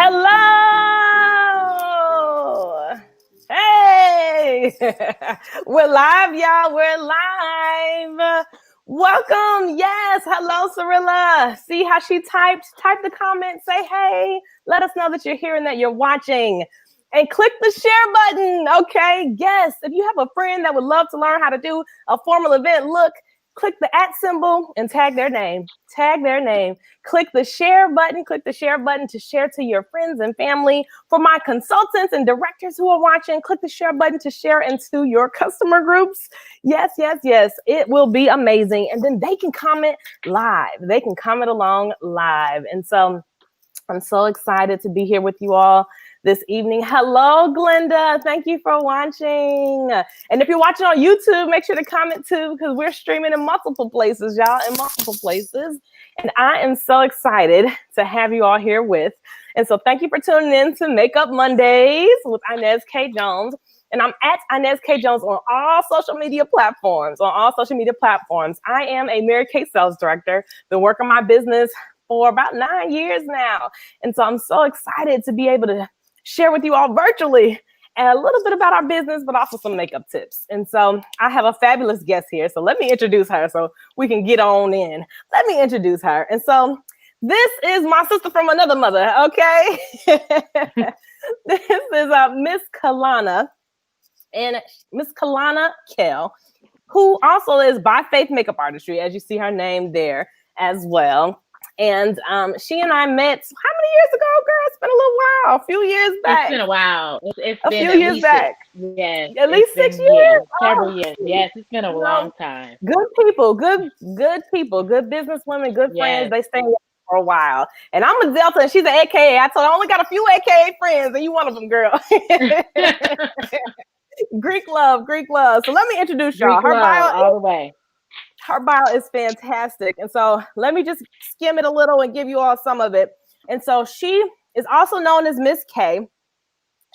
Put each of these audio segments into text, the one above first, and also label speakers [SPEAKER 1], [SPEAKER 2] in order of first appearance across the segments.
[SPEAKER 1] Hello. Hey. We're live, y'all. We're live. Welcome. Yes. Hello, Cirilla. See how she typed? Type the comment. Say hey. Let us know that you're here and that you're watching. And click the share button. Okay. Yes. If you have a friend that would love to learn how to do a formal event, look, click the @ symbol and tag their name. Tag their name. Click the share button. Click the share button to share to your friends and family. For my consultants and directors who are watching, click the share button to share into your customer groups. Yes, yes, yes. It will be amazing. And then they can comment live. They can comment along live. And so I'm so excited to be here with you all this evening. Hello, Glenda. Thank you for watching. And if you're watching on YouTube, make sure to comment too, because we're streaming in multiple places, y'all, in multiple places. And I am so excited to have you all here with. And so thank you for tuning in to Makeup Mondays with Inez K. Jones. And I'm at Inez K. Jones on all social media platforms. I am a Mary Kay sales director. Been working my business for about 9 years now. And so I'm so excited to be able to share with you all virtually and a little bit about our business, but also some makeup tips. And so I have a fabulous guest here. So let me introduce her so we can get on in. Let me introduce her. And so this is my sister from another mother, okay? This is Miss Kalana, and Miss Kalana Kell, who also is by Faith Makeup Artistry, as you see her name there as well. And she and I met how many years ago, girl? It's been a little while, a few years back.
[SPEAKER 2] It's been a while. It's
[SPEAKER 1] a
[SPEAKER 2] been
[SPEAKER 1] few years back.
[SPEAKER 2] Yes.
[SPEAKER 1] At least 6 years.
[SPEAKER 2] Several years. Yes, it's been a long time.
[SPEAKER 1] Good people, good people, good business women, good friends. They stay for a while. And I'm a Delta and she's an AKA. I told her I only got a few AKA friends and you one of them, girl. Greek love. So let me introduce y'all.
[SPEAKER 2] Her bio all the way.
[SPEAKER 1] Her bio is fantastic. And so let me just skim it a little and give you all some of it. And so she is also known as Miss K.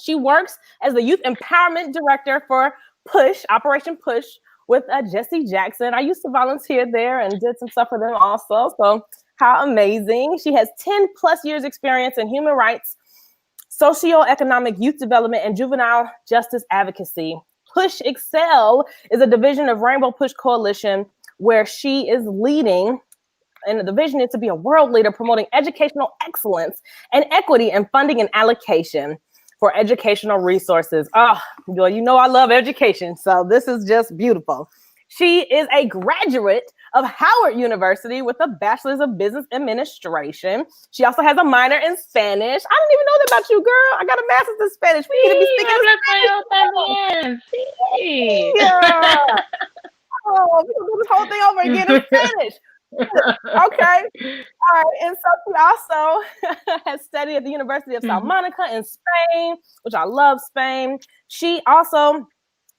[SPEAKER 1] She works as the Youth Empowerment Director for PUSH, Operation PUSH, with Jesse Jackson. I used to volunteer there and did some stuff for them also. So how amazing. She has 10 plus years experience in human rights, socioeconomic youth development, and juvenile justice advocacy. PUSH Excel is a division of Rainbow PUSH Coalition, where she is leading, and the vision is to be a world leader promoting educational excellence and equity in funding and allocation for educational resources. Oh, you know I love education, so this is just beautiful. She is a graduate of Howard University with a Bachelor's of Business Administration. She also has a minor in Spanish. I didn't even know that about you, girl. I got a master's in Spanish. We need to be speaking Spanish. Yeah. Oh, we can do this whole thing over again in Spanish. Okay. All right. And so she also has studied at the University of Salamanca in Spain, which I love Spain. She also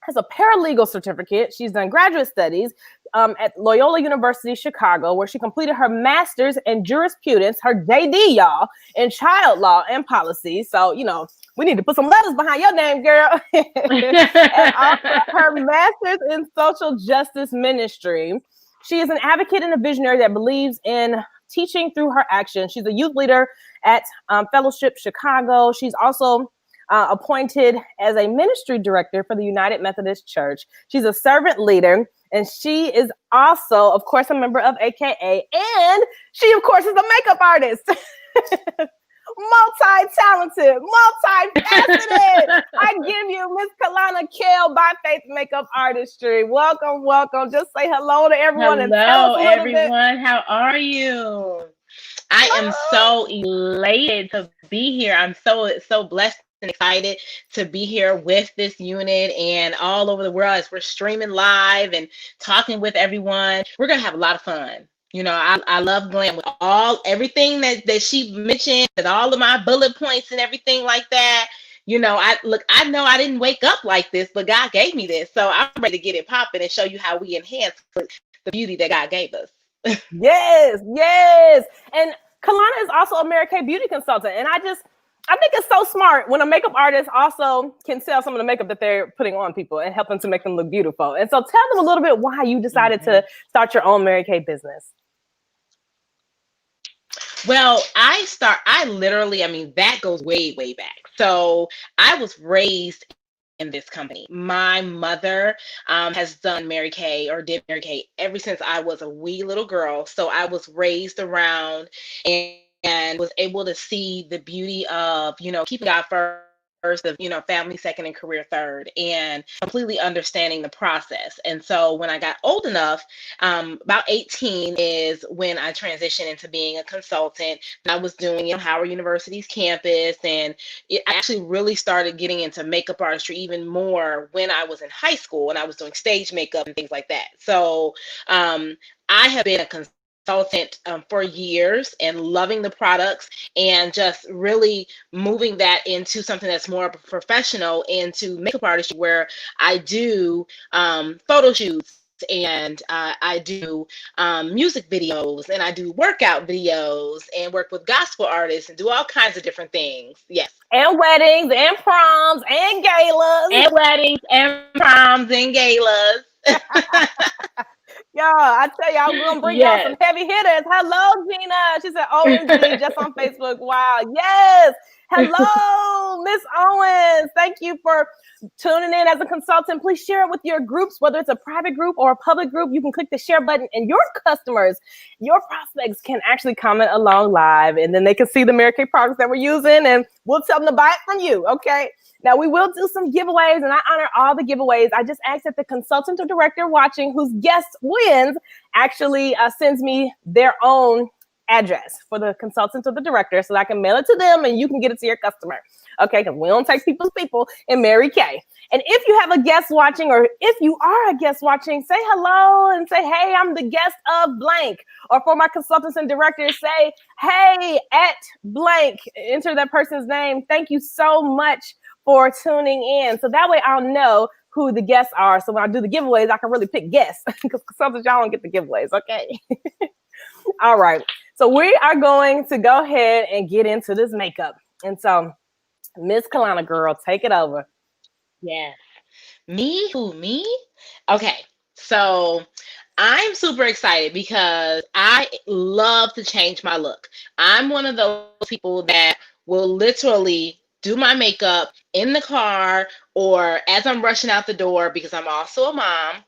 [SPEAKER 1] has a paralegal certificate. She's done graduate studies at Loyola University, Chicago, where she completed her master's in jurisprudence, her JD, y'all, in child law and policy. So, you know, we need to put some letters behind your name, girl. And also her master's in social justice ministry. She is an advocate and a visionary that believes in teaching through her action. She's a youth leader at Fellowship Chicago. She's also appointed as a ministry director for the United Methodist Church. She's a servant leader, and she is also, of course, a member of AKA, and she, of course, is a makeup artist. Multi-talented, multifaceted. I give you Miss Kalana Kell by Faith Makeup Artistry. Welcome. Just say hello to everyone.
[SPEAKER 2] Hello, everyone. How are you? I am so elated to be here. I'm so blessed and excited to be here with this unit and all over the world as we're streaming live and talking with everyone. We're going to have a lot of fun. You know, I love Glam with everything that she mentioned and all of my bullet points and everything like that. You know, I know I didn't wake up like this, but God gave me this. So I'm ready to get it popping and show you how we enhance the beauty that God gave us.
[SPEAKER 1] Yes. And Kalana is also a Mary Kay beauty consultant. And I think it's so smart when a makeup artist also can sell some of the makeup that they're putting on people and help them to make them look beautiful. And so tell them a little bit why you decided to start your own Mary Kay business.
[SPEAKER 2] Well, I literally, I mean, that goes way, way back. So I was raised in this company. My mother has done Mary Kay or did Mary Kay ever since I was a wee little girl. So I was raised around and was able to see the beauty of, keeping God first, of, family second and career third, and completely understanding the process. And so when I got old enough, about 18 is when I transitioned into being a consultant. And I was doing, Howard University's campus, and I actually really started getting into makeup artistry even more when I was in high school and I was doing stage makeup and things like that. So I have been a consultant for years and loving the products and just really moving that into something that's more professional, into makeup artistry, where I do photo shoots and I do music videos and I do workout videos and work with gospel artists and do all kinds of different things. Yes.
[SPEAKER 1] And weddings and proms and galas.
[SPEAKER 2] And weddings and proms and galas.
[SPEAKER 1] Y'all, I tell y'all, we're gonna bring y'all some
[SPEAKER 2] Yes.
[SPEAKER 1] heavy hitters. Hello, Gina. She said, OMG, just on Facebook. Wow. Yes. Hello, Miss Owens. Thank you for tuning in as a consultant. Please share it with your groups, whether it's a private group or a public group. You can click the share button, and your customers, your prospects can actually comment along live, and then they can see the Mary Kay products that we're using, and we'll tell them to buy it from you. Okay. Now, we will do some giveaways, and I honor all the giveaways. I just ask that the consultant or director watching whose guest wins actually sends me their own address for the consultant or the director so that I can mail it to them and you can get it to your customer. Okay, because we don't take people's people in Mary Kay. And if you have a guest watching, or if you are a guest watching, say hello and say, hey, I'm the guest of blank. Or for my consultants and directors, say, hey, at blank, enter that person's name. Thank you so much for tuning in. So that way I'll know who the guests are. So when I do the giveaways, I can really pick guests because sometimes y'all don't get the giveaways. Okay. All right. So we are going to go ahead and get into this makeup. And so Miss Kalana, girl, take it over.
[SPEAKER 2] Yes. Me? Who, me? Okay. So I'm super excited because I love to change my look. I'm one of those people that will literally do my makeup in the car or as I'm rushing out the door, because I'm also a mom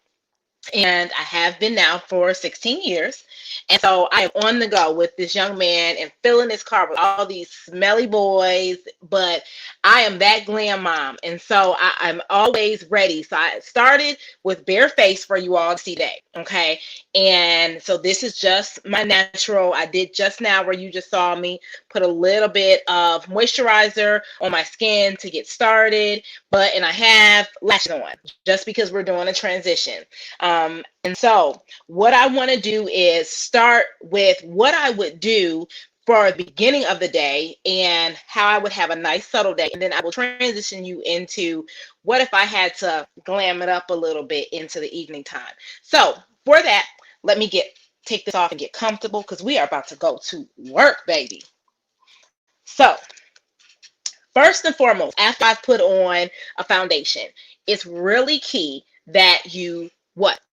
[SPEAKER 2] and I have been now for 16 years. And so I am on the go with this young man and filling his car with all these smelly boys, but I am that glam mom. And so I'm always ready. So I started with bare face for you all to see today. Okay. And so this is just my natural. I did just now where you just saw me put a little bit of moisturizer on my skin to get started, and I have lashes on just because we're doing a transition. And so what I want to do is start with what I would do for the beginning of the day and how I would have a nice subtle day. And then I will transition you into what if I had to glam it up a little bit into the evening time. So for that, let me take this off and get comfortable because we are about to go to work, baby. So first and foremost, after I've put on a foundation, it's really key that you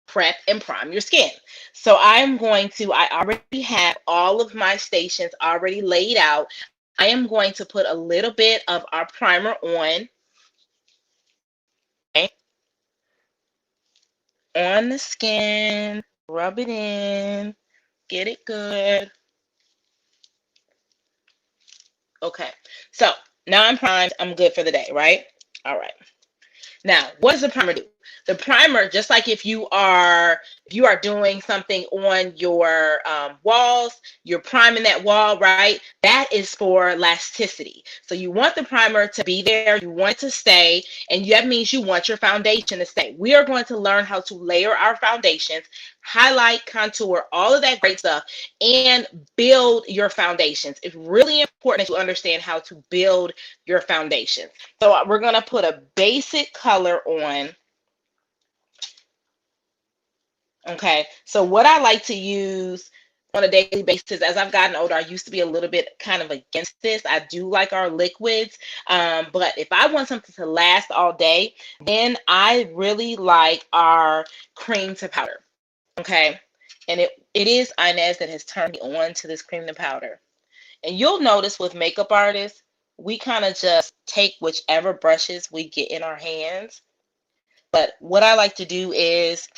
[SPEAKER 2] prep and prime your skin. So I already have all of my stations already laid out. I am going to put a little bit of our primer on. Okay. On the skin, rub it in, get it good. Okay, so now I'm primed. I'm good for the day, right? All right. Now, what does the primer do? The primer, just like if you are doing something on your walls, you're priming that wall, right? That is for elasticity. So you want the primer to be there, you want it to stay, and that means you want your foundation to stay. We are going to learn how to layer our foundations, highlight, contour, all of that great stuff, and build your foundations. It's really important that you understand how to build your foundations. So we're going to put a basic color on. Okay, so what I like to use on a daily basis, as I've gotten older, I used to be a little bit kind of against this. I do like our liquids, but if I want something to last all day, then I really like our cream to powder. Okay, and it is Inez that has turned me on to this cream to powder. And you'll notice with makeup artists, we kind of just take whichever brushes we get in our hands. But what I like to do is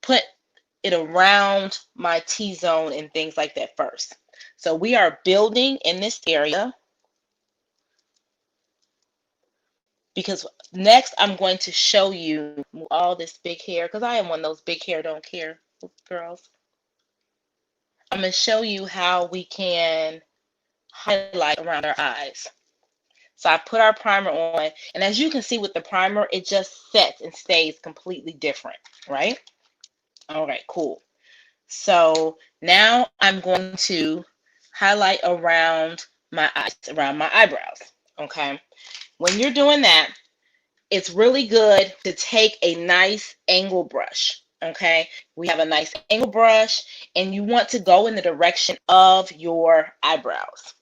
[SPEAKER 2] put it around my T-zone and things like that first. So we are building in this area because next I'm going to show you all this big hair because I am one of those big hair don't care girls. I'm going to show you how we can highlight around our eyes. So I put our primer on, and as you can see with the primer, it just sets and stays completely different, right? All right, cool. So now I'm going to highlight around my eyes, around my eyebrows, okay? When you're doing that, it's really good to take a nice angle brush, okay? We have a nice angle brush, and you want to go in the direction of your eyebrows.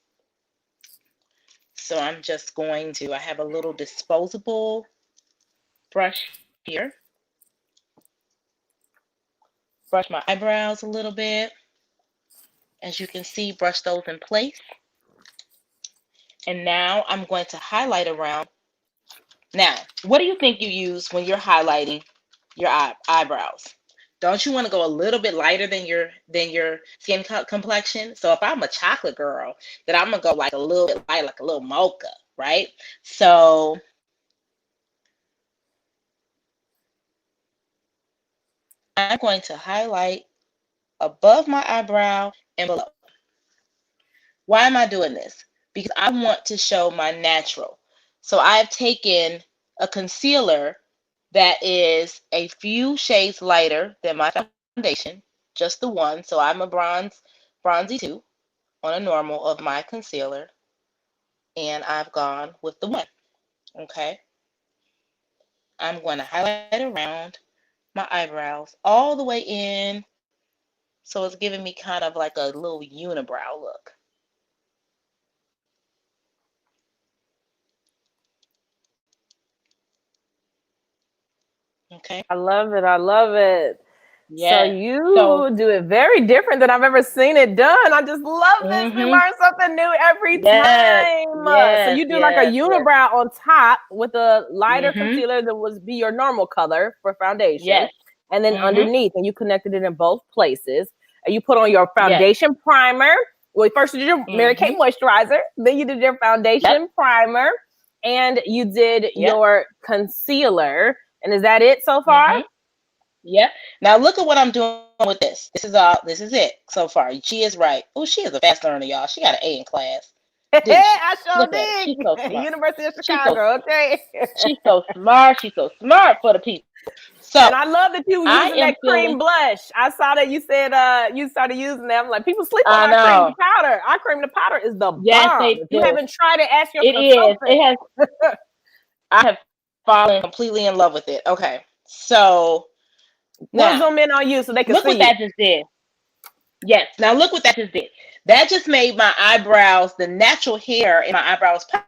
[SPEAKER 2] So I'm just going to, I have a little disposable brush here. Brush my eyebrows a little bit. As you can see, brush those in place. And now I'm going to highlight around. Now, what do you think you use when you're highlighting your eyebrows? Don't you want to go a little bit lighter than your skin complexion? So if I'm a chocolate girl, then I'm gonna go like a little bit light, like a little mocha, right? So I'm going to highlight above my eyebrow and below. Why am I doing this? Because I want to show my natural. So I've taken a concealer that is a few shades lighter than my foundation, just the one. So I'm a bronzy 2 on a normal of my concealer, and I've gone with the one, okay? I'm going to highlight around my eyebrows all the way in, so it's giving me kind of like a little unibrow look. Okay.
[SPEAKER 1] I love it. I love it.
[SPEAKER 2] Yeah.
[SPEAKER 1] So you do it very different than I've ever seen it done. I just love this. We learn something new every time. So you do like a unibrow on top with a lighter concealer that would be your normal color for foundation.
[SPEAKER 2] Yes.
[SPEAKER 1] And then underneath, and you connected it in both places. And you put on your foundation primer. Well, first you did your Mary Kay moisturizer. Then you did your foundation primer. And you did your concealer. And is that it so far?
[SPEAKER 2] Yep. Now look at what I'm doing with this. This is it so far. She is right. Oh, she is a fast learner, y'all. She got an A in class.
[SPEAKER 1] I sure
[SPEAKER 2] Look
[SPEAKER 1] did.
[SPEAKER 2] She's so smart.
[SPEAKER 1] University of Chicago. Okay.
[SPEAKER 2] She's so smart. She's so smart for the people. So
[SPEAKER 1] and I love that you were using that cream blush. I saw that you said you started using them. Like people sleep on our cream powder. Our cream to powder is the bomb. If you haven't tried it, ask your consultant.
[SPEAKER 2] It has. I have fallen completely in love with it. Okay, so
[SPEAKER 1] we'll zoom in on you so they can
[SPEAKER 2] look
[SPEAKER 1] see
[SPEAKER 2] what that just did. Yes, now look what that just did. That just made my eyebrows, the natural hair in my eyebrows pop,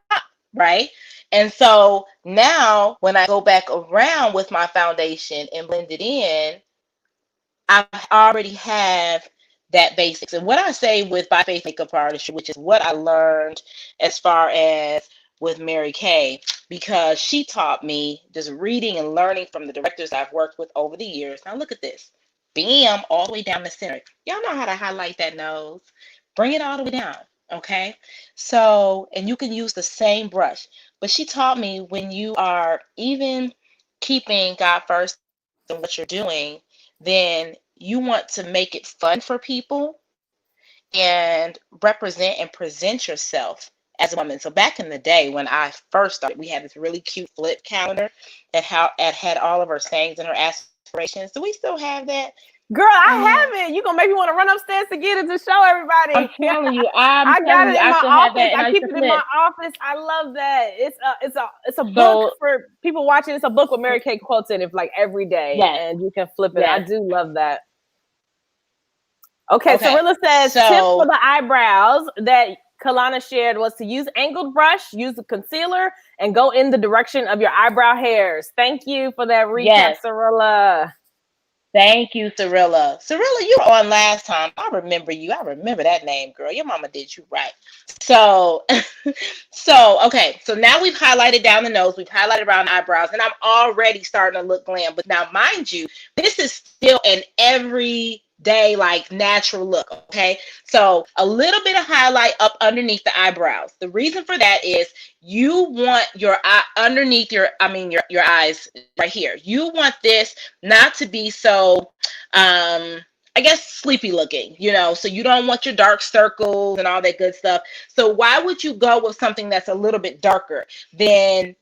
[SPEAKER 2] right? And so now when I go back around with my foundation and blend it in, I already have that basics. And what I say with By Faith Makeup Artistry, which is what I learned as far as with Mary Kay, because she taught me just reading and learning from the directors I've worked with over the years. Now look at this. Bam, all the way down the center. Y'all know how to highlight that nose. Bring it all the way down, okay? So, and you can use the same brush. But she taught me when you are even keeping God first in what you're doing, then you want to make it fun for people and represent and present yourself as a woman. So back in the day when I first started, we had this really cute flip calendar that had all of her sayings and her aspirations. Do we still have that?
[SPEAKER 1] Girl, I haven't. You gonna make me want to run upstairs to get it to show everybody.
[SPEAKER 2] I'm telling you,
[SPEAKER 1] I got it in my office. I keep it in my office. I love that. It's a book for people watching. It's a book with Mary Kay quotes in it, like every day, and you can flip it. I do love that. Okay, Cirilla says tip for the eyebrows that Kalana shared was to use angled brush, use the concealer, and go in the direction of your eyebrow hairs. Thank you for that recap, Cirilla.
[SPEAKER 2] Thank you, Cirilla. Cirilla, you were on last time. I remember you. I remember that name, girl. Your mama did you right. So, okay. So now we've highlighted down the nose. We've highlighted around the eyebrows, and I'm already starting to look glam. But now, mind you, this is still an everyday, like natural look. Okay. So a little bit of highlight up underneath the eyebrows. The reason for that is you want your eye underneath your eyes right here. You want this not to be so I guess sleepy looking, so you don't want your dark circles and all that good stuff. So why would you go with something that's a little bit darker than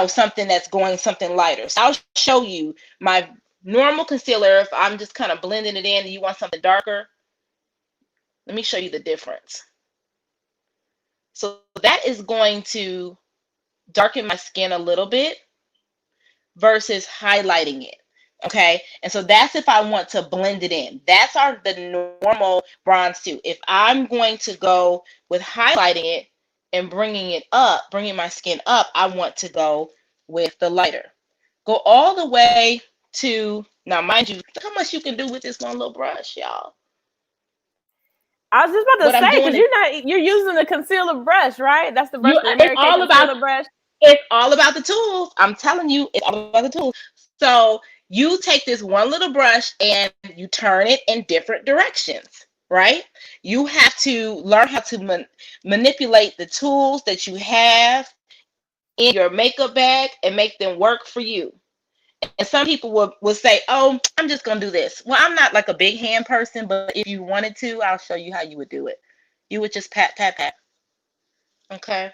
[SPEAKER 2] something that's going something lighter? So I'll show you my normal concealer. If I'm just kind of blending it in and you want something darker, let me show you the difference. So that is going to darken my skin a little bit versus highlighting it. Okay, and so that's if I want to blend it in. That's the normal bronze too. If I'm going to go with highlighting it and bringing my skin up, I want to go with the lighter. Go all the way to, now mind you, look how much you can do with this one little brush, y'all.
[SPEAKER 1] I was just about to say, because you're using the concealer brush, right? That's the brush.
[SPEAKER 2] It's all about brush. It's all about the tools. I'm telling you, it's all about the tools. So you take this one little brush and you turn it in different directions, right? You have to learn how to manipulate the tools that you have in your makeup bag and make them work for you. And some people will say, oh, I'm just going to do this. Well, I'm not like a big hand person, but if you wanted to, I'll show you how you would do it. You would just pat, pat, pat. Okay.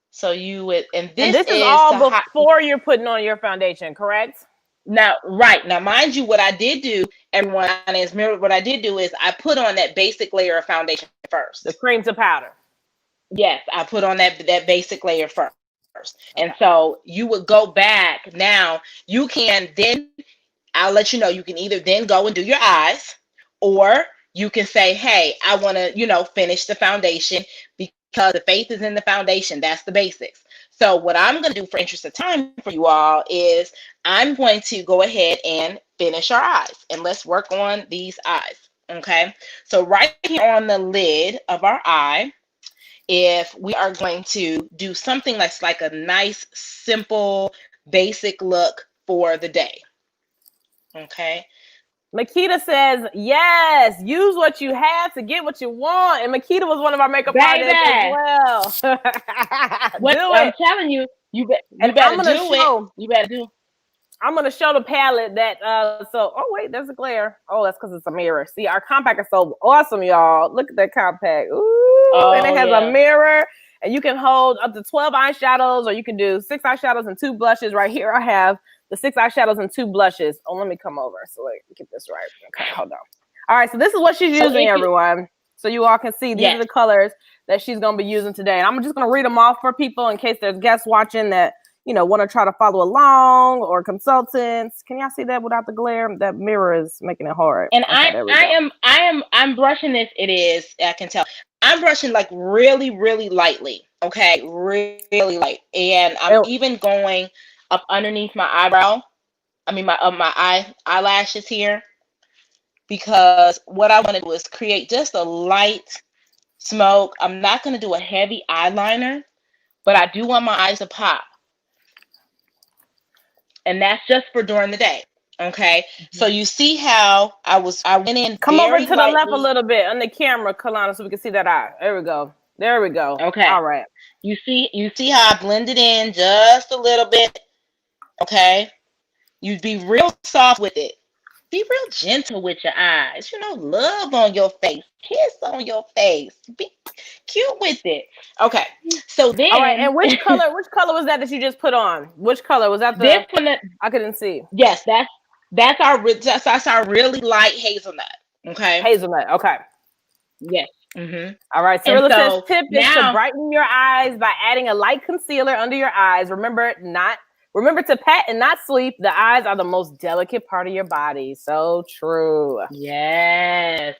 [SPEAKER 2] So you would, and this is
[SPEAKER 1] all before you're putting on your foundation, correct?
[SPEAKER 2] Now, right. Now, mind you, what I did do, everyone is what I did do is I put on that basic layer of foundation first.
[SPEAKER 1] The cream to powder.
[SPEAKER 2] Yes, I put on that basic layer first. And so you would go back. Now, you can then, I'll let you know, you can either then go and do your eyes, or you can say, hey, I want to, finish the foundation because the faith is in the foundation. That's the basics. So what I'm going to do for interest of time for you all is I'm going to go ahead and finish our eyes, and let's work on these eyes. Okay. So right here on the lid of our eye, if we are going to do something that's like a nice, simple, basic look for the day. Okay.
[SPEAKER 1] Makita says, yes, use what you have to get what you want. And Makita was one of our makeup artists as well.
[SPEAKER 2] I'm telling you, you better do it. You better do it.
[SPEAKER 1] I'm going to show the palette that, oh, wait, there's a glare. Oh, that's because it's a mirror. See, our compact is so awesome, y'all. Look at that compact. Ooh, and it has a mirror. And you can hold up to 12 eyeshadows, or you can do 6 eyeshadows and 2 blushes. Right here, I have the 6 eyeshadows and 2 blushes. Oh, let me come over. So let me get this right. Okay, hold on. All right, so this is what she's using, everyone. So you all can see these are the colors that she's going to be using today. And I'm just going to read them off for people in case there's guests watching that, want to try to follow along, or consultants. Can y'all see that without the glare? That mirror is making it hard.
[SPEAKER 2] And I'm brushing this. It is, I can tell. I'm brushing like really, really lightly. Okay, really light. And I'm even going up underneath my eyebrow. My eyelashes here, because what I want to do is create just a light smoke. I'm not going to do a heavy eyeliner, but I do want my eyes to pop. And that's just for during the day. Okay. So you see how I went in.
[SPEAKER 1] Come over to the left a little bit on the camera, Kalana, so we can see that eye. There we go. There we go.
[SPEAKER 2] Okay.
[SPEAKER 1] All right.
[SPEAKER 2] You see how I blended in just a little bit. Okay. You'd be real soft with it. Be real gentle with your eyes. Love on your face. Kiss on your face. Be cute with it. Okay. So then.
[SPEAKER 1] All right. And which color was that you just put on? Which color was that?
[SPEAKER 2] This one
[SPEAKER 1] I couldn't see.
[SPEAKER 2] Yes, that's our really light hazelnut. Okay.
[SPEAKER 1] Hazelnut. Okay.
[SPEAKER 2] Yes. Mm-hmm.
[SPEAKER 1] All right. So Cirilla's tip is to brighten your eyes by adding a light concealer under your eyes. Remember to pat and not sleep. The eyes are the most delicate part of your body. So true.
[SPEAKER 2] Yes.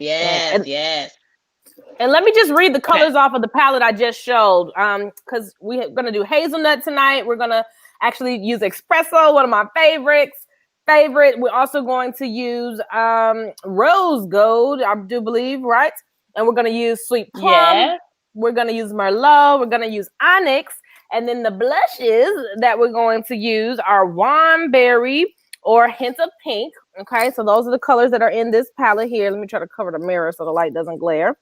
[SPEAKER 1] And let me just read the colors off of the palette I just showed. Because we're going to do hazelnut tonight. We're going to actually use espresso, one of my favorites. We're also going to use rose gold, I do believe, right? And we're going to use sweet plum.
[SPEAKER 2] Yeah.
[SPEAKER 1] We're going to use Merlot. We're going to use onyx. And then the blushes that we're going to use are warm berry or hint of pink. Okay, so those are the colors that are in this palette here. Let me try to cover the mirror so the light doesn't glare.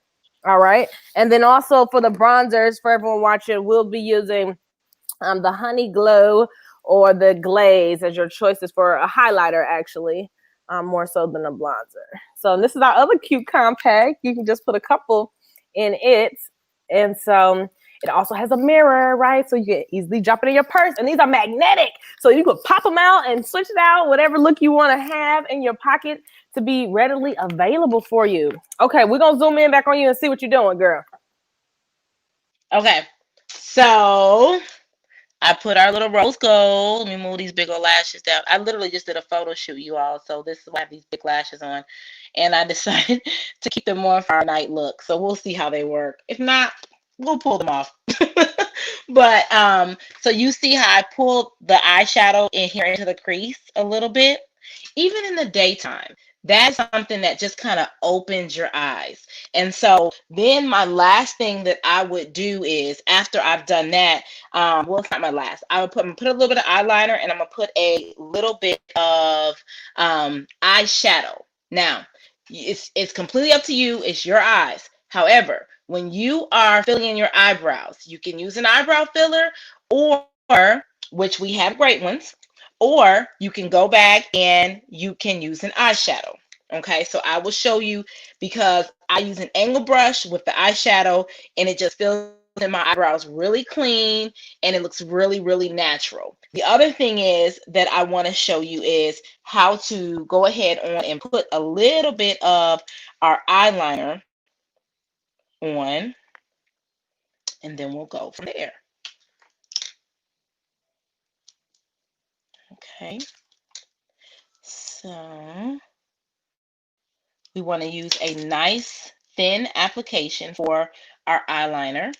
[SPEAKER 1] All right. And then also for the bronzers, for everyone watching, we'll be using the Honey Glow or the Glaze as your choices for a highlighter, actually, more so than a bronzer. So this is our other cute compact. You can just put a couple in it. And so it also has a mirror, right? So you can easily drop it in your purse. And these are magnetic. So you can pop them out and switch it out, whatever look you want to have in your pocket to be readily available for you. Okay, we're going to zoom in back on you and see what you're doing, girl.
[SPEAKER 2] Okay, so I put our little rose gold. Let me move these big old lashes down. I literally just did a photo shoot, you all. So this is why I have these big lashes on. And I decided to keep them on for our night look. So we'll see how they work. If not, we'll pull them off. But so you see how I pulled the eyeshadow in here into the crease a little bit. Even in the daytime, that's something that just kind of opens your eyes. And so then my last thing that I would do is, after I've done that, well, it's not my last. I would put a little bit of eyeliner, and I'm gonna put a little bit of eyeshadow. Now, it's completely up to you. It's your eyes. However, when you are filling in your eyebrows, you can use an eyebrow filler, or which we have great ones, or you can go back and you can use an eyeshadow. Okay, so I will show you, because I use an angle brush with the eyeshadow, and it just fills in my eyebrows really clean, and it looks really, really natural. The other thing is that I want to show you is how to go ahead on and put a little bit of our eyeliner on, and then we'll go from there. Okay, so we want to use a nice thin application for our eyeliner.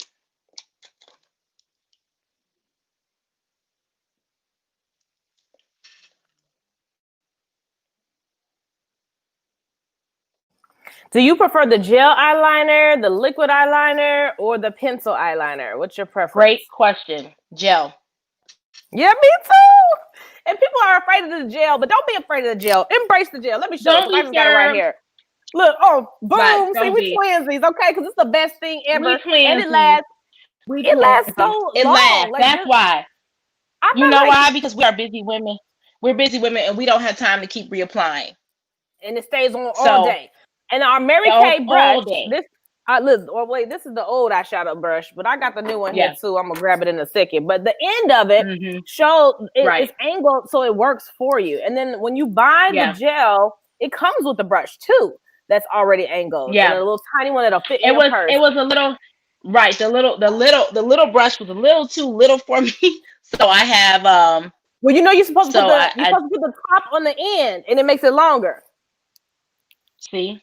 [SPEAKER 1] Do you prefer the gel eyeliner, the liquid eyeliner, or the pencil eyeliner? What's your preference?
[SPEAKER 2] Great question. Gel.
[SPEAKER 1] Yeah, me too. And people are afraid of the gel, but don't be afraid of the gel. Embrace the gel. Let me show you. I just got it right here. Look, oh, boom.
[SPEAKER 2] Right,
[SPEAKER 1] see, we twinsies, okay? Because it's the best thing ever. And it lasts.
[SPEAKER 2] It lasts so long. It lasts. Like, that's why. You know why? Because we are busy women. We're busy women, and we don't have time to keep reapplying.
[SPEAKER 1] And it stays on all day. And our Mary Kay brush, this is the old eyeshadow brush, but I got the new one here too. I'm gonna grab it in a second. But the end of it it's angled so it works for you. And then when you buy the gel, it comes with the brush too that's already angled. Yeah, and a little tiny one that'll fit in your purse. It was a little
[SPEAKER 2] the little brush was a little too little for me. So I have
[SPEAKER 1] well, you're supposed to put the top on the end, and it makes it longer.
[SPEAKER 2] See?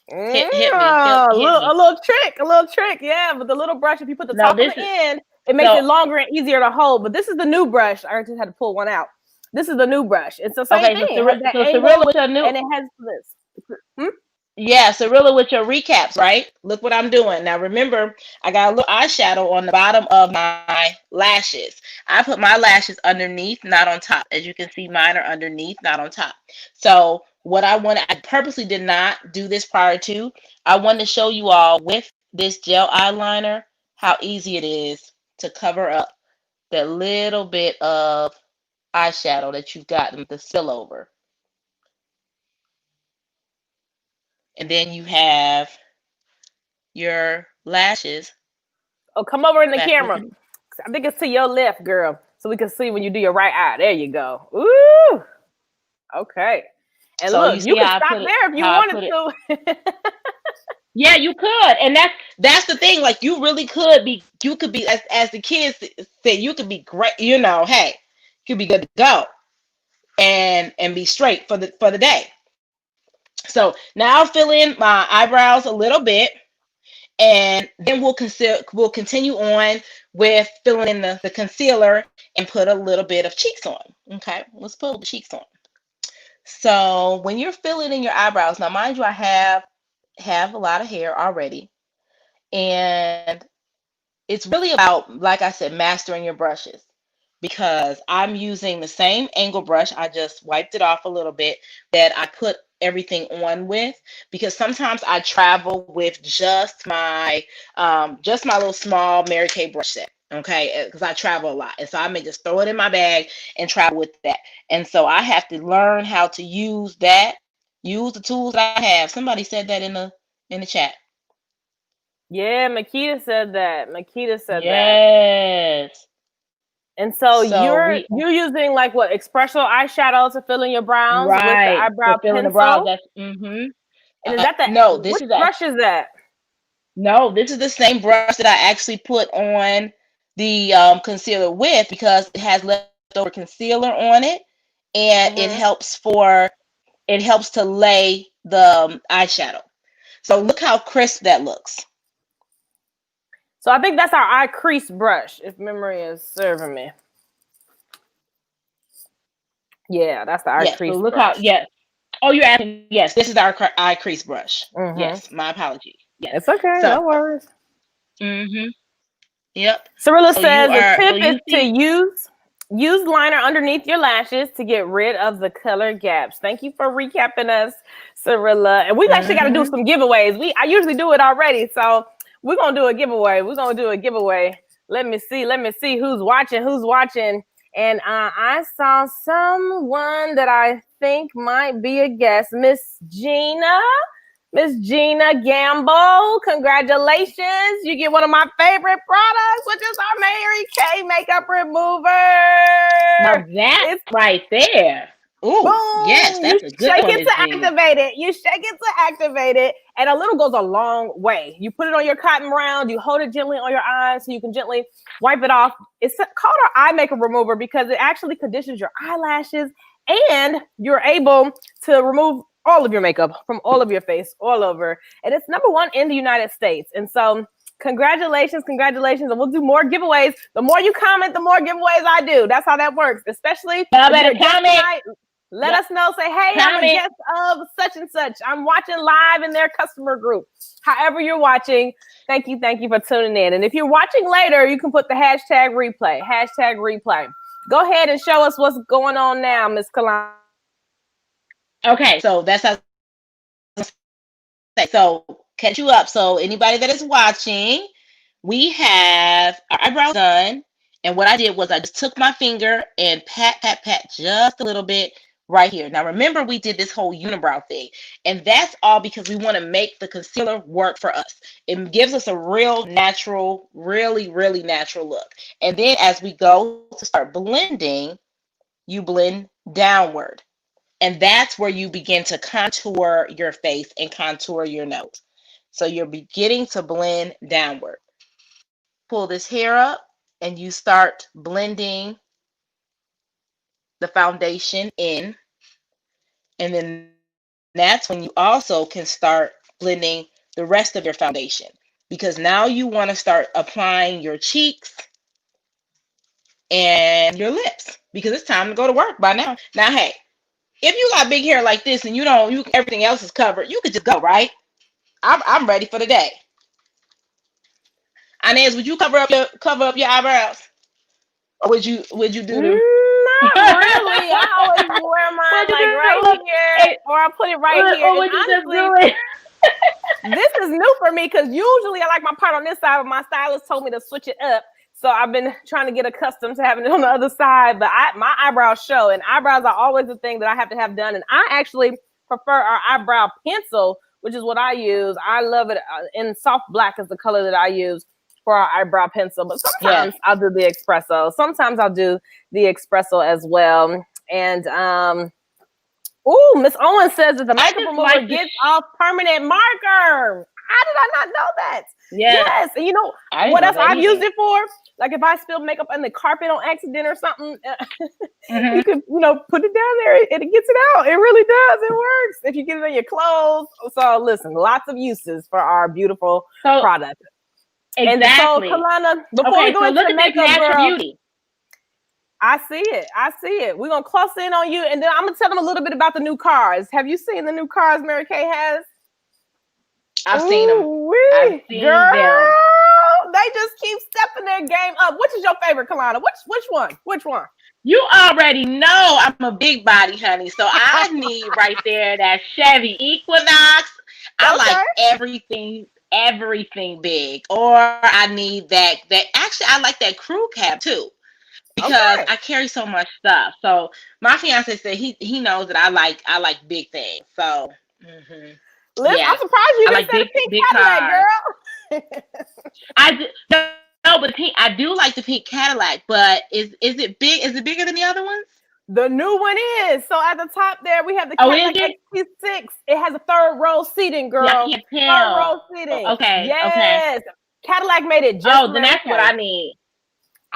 [SPEAKER 1] Hit me. A little trick, yeah. But the little brush, if you put the top on the end, it makes it longer and easier to hold. But this is the new brush. I just had to pull one out. This is the new brush. It's the same thing. And it has this.
[SPEAKER 2] Yeah, so really with your recaps, right? Look what I'm doing. Now remember, I got a little eyeshadow on the bottom of my lashes. I put my lashes underneath, not on top. As you can see, mine are underneath, not on top. So what I purposely did not do this prior to. I wanted to show you all with this gel eyeliner how easy it is to cover up that little bit of eyeshadow that you've gotten the spillover. And then you have your lashes.
[SPEAKER 1] Oh, come over in the camera. I think it's to your left, girl, so we can see when you do your right eye. There you go. Ooh. Okay. And so look, you can stop there if you wanted to.
[SPEAKER 2] Yeah, you could. And that's the thing. Like, you really could be, as the kids say, you could be great, hey, you could be good to go and be straight for the day. So now I'll fill in my eyebrows a little bit, And then we'll continue on with filling in the concealer and put a little bit of cheeks on. Okay, let's put the cheeks on. So when you're filling in your eyebrows, now mind you, I have a lot of hair already, and it's really about, like I said, mastering your brushes, because I'm using the same angle brush. I just wiped it off a little bit that I put everything on with, because sometimes I travel with just my little small Mary Kay brush set. Okay, because I travel a lot, and so I may just throw it in my bag and travel with that. And so I have to learn how to use the tools that I have. Somebody said that in the chat.
[SPEAKER 1] Yeah, Makita said that. Makita said that.
[SPEAKER 2] Yes.
[SPEAKER 1] And so you're
[SPEAKER 2] we
[SPEAKER 1] using like what, espresso eyeshadow to fill in your brows with the
[SPEAKER 2] right
[SPEAKER 1] eyebrow
[SPEAKER 2] to fill in the
[SPEAKER 1] pencil.
[SPEAKER 2] brows. That's
[SPEAKER 1] And is that the
[SPEAKER 2] no? This
[SPEAKER 1] which
[SPEAKER 2] is
[SPEAKER 1] brush is that?
[SPEAKER 2] no. This is the same brush that I actually put on the concealer with, because it has leftover concealer on it, and it helps to lay the eyeshadow. So look how crisp that looks.
[SPEAKER 1] So I think that's our eye crease brush, if memory is serving me. Yeah, that's the eye crease
[SPEAKER 2] so look
[SPEAKER 1] brush.
[SPEAKER 2] Oh, you're asking? Yes, this is our eye crease brush. Yes, my apology. Yes.
[SPEAKER 1] It's okay, no worries.
[SPEAKER 2] Yep.
[SPEAKER 1] Cirilla says the tip is to use liner underneath your lashes to get rid of the color gaps. Thank you for recapping us, Cirilla. And we've actually got to do some giveaways. I usually do it already, so we're gonna do a giveaway. Let me see who's watching. And I saw someone that I think might be a guest, Miss Gina Gamble. Congratulations. You get one of my favorite products, which is our Mary Kay makeup remover.
[SPEAKER 2] Now that's right there. Oh, yes, that's a good one.
[SPEAKER 1] You shake it to activate it, and a little goes a long way. You put it on your cotton round, you hold it gently on your eyes so you can gently wipe it off. It's called our eye makeup remover because it actually conditions your eyelashes, and you're able to remove all of your makeup from all of your face, all over. And it's #1 in the United States. And so congratulations. And we'll do more giveaways. The more you comment, the more giveaways I do. That's how that works. Especially if you're a guest tonight, let us know. Say, hey, I'm a guest of such and such. I'm watching live in their customer group. However you're watching, thank you for tuning in. And if you're watching later, you can put the hashtag replay. Go ahead and show us what's going on now, Ms. Kalani.
[SPEAKER 2] Okay, so that's how. So catch you up. So anybody that is watching, we have our eyebrows done. And what I did was I just took my finger and pat just a little bit right here. Now remember, we did this whole unibrow thing, and that's all because we want to make the concealer work for us. It gives us a real natural, really natural look. And then as we go to start blending, you blend downward. And that's where you begin to contour your face and contour your nose. So you're beginning to blend downward. Pull this hair up and you start blending the foundation in. And then that's when you also can start blending the rest of your foundation, because now you want to start applying your cheeks and your lips, because it's time to go to work by now. Now, hey, if you got big hair like this and everything else is covered, you could just go, right? I'm ready for the day. Inez, would you cover up your eyebrows, or would you do them?
[SPEAKER 1] Not really. I always wear mine right here, or I put it right here.
[SPEAKER 2] Or would you just do it?
[SPEAKER 1] This is new for me because usually I like my part on this side, but my stylist told me to switch it up. So I've been trying to get accustomed to having it on the other side, but my eyebrows show, and eyebrows are always the thing that I have to have done. And I actually prefer our eyebrow pencil, which is what I use. I love it in soft black is the color that I use for our eyebrow pencil. But sometimes I'll do the espresso. Sometimes I'll do the espresso as well. And Miss Owen says that the makeup remover gets off permanent marker. How did I not know that? Yes. And you know what else I've used it for? Like if I spill makeup on the carpet on accident or something, you can, put it down there and it gets it out. It really does. It works. If you get it on your clothes. So listen, lots of uses for our beautiful product.
[SPEAKER 2] Exactly.
[SPEAKER 1] And so, Kalana, before we go into the makeup, girl,
[SPEAKER 2] beauty.
[SPEAKER 1] I see it. We're going to close in on you. And then I'm going to tell them a little bit about the new cars. Have you seen the new cars Mary Kay has?
[SPEAKER 2] I've seen them.
[SPEAKER 1] Girl, they just keep stepping their game up. Which is your favorite, Kalana? Which one?
[SPEAKER 2] You already know I'm a big body, honey. So I need right there that Chevy Equinox. I like everything big. Or I need that. Actually, I like that crew cab too. Because I carry so much stuff. So my fiance said he knows that I like big things. So
[SPEAKER 1] listen, I'm surprised you didn't say the pink Cadillac, girl.
[SPEAKER 2] I do like the pink Cadillac, but is it big? Is it bigger than the other ones?
[SPEAKER 1] The new one is. So at the top there, we have the Cadillac XT6. It has a third row seating, girl.
[SPEAKER 2] Yeah,
[SPEAKER 1] third row seating.
[SPEAKER 2] Okay.
[SPEAKER 1] Yes. Okay. Cadillac made it just.
[SPEAKER 2] Oh, then that's what I need.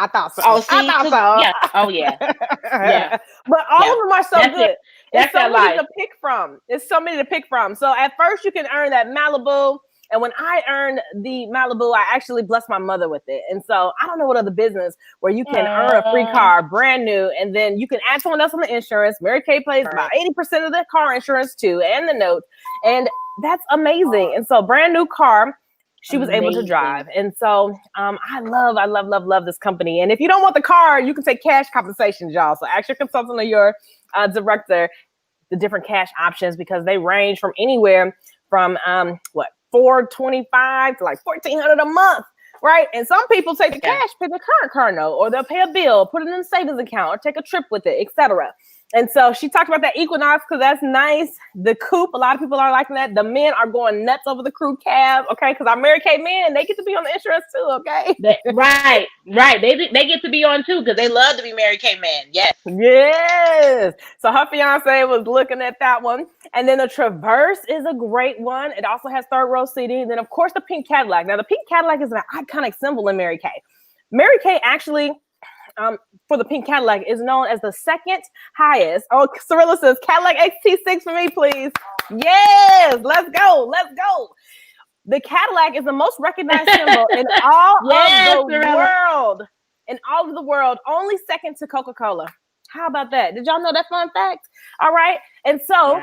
[SPEAKER 1] I thought so.
[SPEAKER 2] Oh, see, I thought so. Yeah. Oh, yeah. Yeah.
[SPEAKER 1] But all of them are so good.
[SPEAKER 2] That's
[SPEAKER 1] so many to pick from. It's so many to pick from. So at first you can earn that Malibu. And when I earned the Malibu, I actually blessed my mother with it. And so I don't know what other business where you can earn a free car, brand new, and then you can add someone else on the insurance. Mary Kay pays about 80% of the car insurance too, and the note. And that's amazing. And so brand new car, she was able to drive. And so I love this company. And if you don't want the car, you can take cash compensation, y'all. So ask your consultant or your director the different cash options, because they range from anywhere from $425 to like $1,400 a month, right? And some people take the cash, pay the current car note, or they'll pay a bill, put it in a savings account, or take a trip with it, etc. And so she talked about that Equinox because that's nice. The coupe, a lot of people are liking that. The men are going nuts over the crew cab, okay? Because our Mary Kay men, they get to be on the insurance too, okay?
[SPEAKER 2] Right. They get to be on too because they love to be Mary Kay men.
[SPEAKER 1] Yes. So her fiance was looking at that one. And then the Traverse is a great one. It also has third row seating. And then, of course, the pink Cadillac. Now, the pink Cadillac is an iconic symbol in Mary Kay. Mary Kay actually... for the pink Cadillac is known as the second highest. Oh, Cirilla says Cadillac XT6 for me, please. Yes, let's go. The Cadillac is the most recognized symbol in all of the world. In all of the world, only second to Coca-Cola. How about that? Did y'all know that fun fact? All right. And so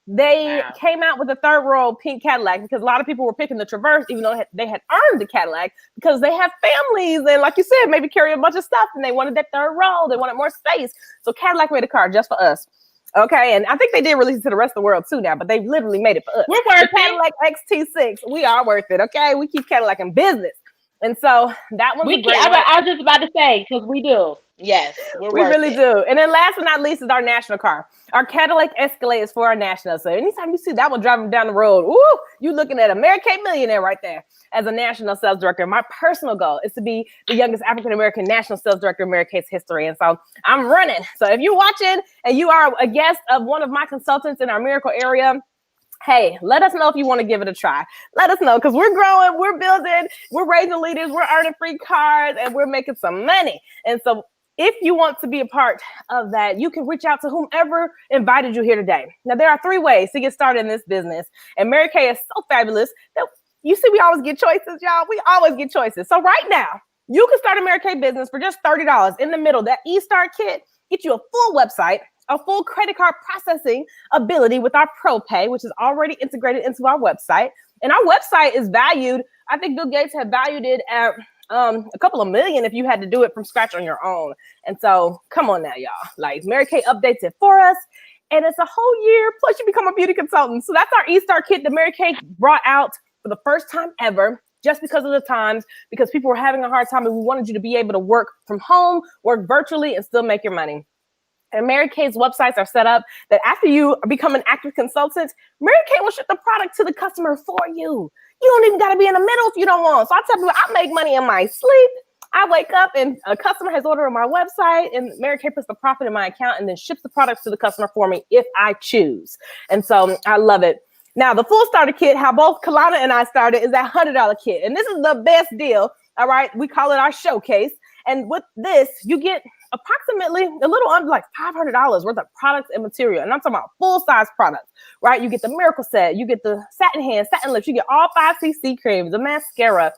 [SPEAKER 1] they came out with the third row pink Cadillac because a lot of people were picking the Traverse, even though they had earned the Cadillac, because they have families and, like you said, maybe carry a bunch of stuff, and they wanted that third row. They wanted more space. So Cadillac made a car just for us. Okay, and I think they did release it to the rest of the world too now, but they literally made it for us.
[SPEAKER 2] We're worth it.
[SPEAKER 1] Cadillac XT6, we are worth it. Okay, we keep Cadillac in business, and so that one's
[SPEAKER 2] I was just about to say, because we do. Yes,
[SPEAKER 1] we really do. And then last but not least is our national car. Our Cadillac Escalade is for our national. So anytime you see that one driving down the road, ooh, you're looking at a Mary Kay millionaire right there. As a national sales director, my personal goal is to be the youngest African-American national sales director in Mary Kay's history. And so I'm running. So if you're watching and you are a guest of one of my consultants in our Miracle area, hey, let us know if you want to give it a try. Let us know, because we're growing, we're building, we're raising leaders, we're earning free cars, and we're making some money. And so if you want to be a part of that, you can reach out to whomever invited you here today. Now, there are 3 ways to get started in this business. And Mary Kay is so fabulous that you see we always get choices, y'all. We always get choices. So right now, you can start a Mary Kay business for just $30. In the middle, that eStart kit gets you a full website, a full credit card processing ability with our ProPay, which is already integrated into our website. And our website is valued, I think Bill Gates had valued it at a couple of million if you had to do it from scratch on your own. And so come on now, y'all. Like, Mary Kay updates it for us, and it's a whole year. Plus you become a beauty consultant. So that's our eStart kit that Mary Kay brought out for the first time ever, just because of the times, because people were having a hard time and we wanted you to be able to work from home, work virtually, and still make your money. And Mary Kay's websites are set up that after you become an active consultant, Mary Kay will ship the product to the customer for you. You don't even got to be in the middle if you don't want. So I tell people, I make money in my sleep. I wake up and a customer has ordered on my website, and Mary Kay puts the profit in my account and then ships the products to the customer for me if I choose. And so I love it. Now, the full starter kit, how both Kalana and I started, is that $100 kit. And this is the best deal All right, we call it our showcase. And with this, you get approximately a little under like $500 worth of products and material. And I'm talking about full-size products, right? You get the Miracle Set, you get the satin hands, satin lips, you get all 5 CC creams, the mascara,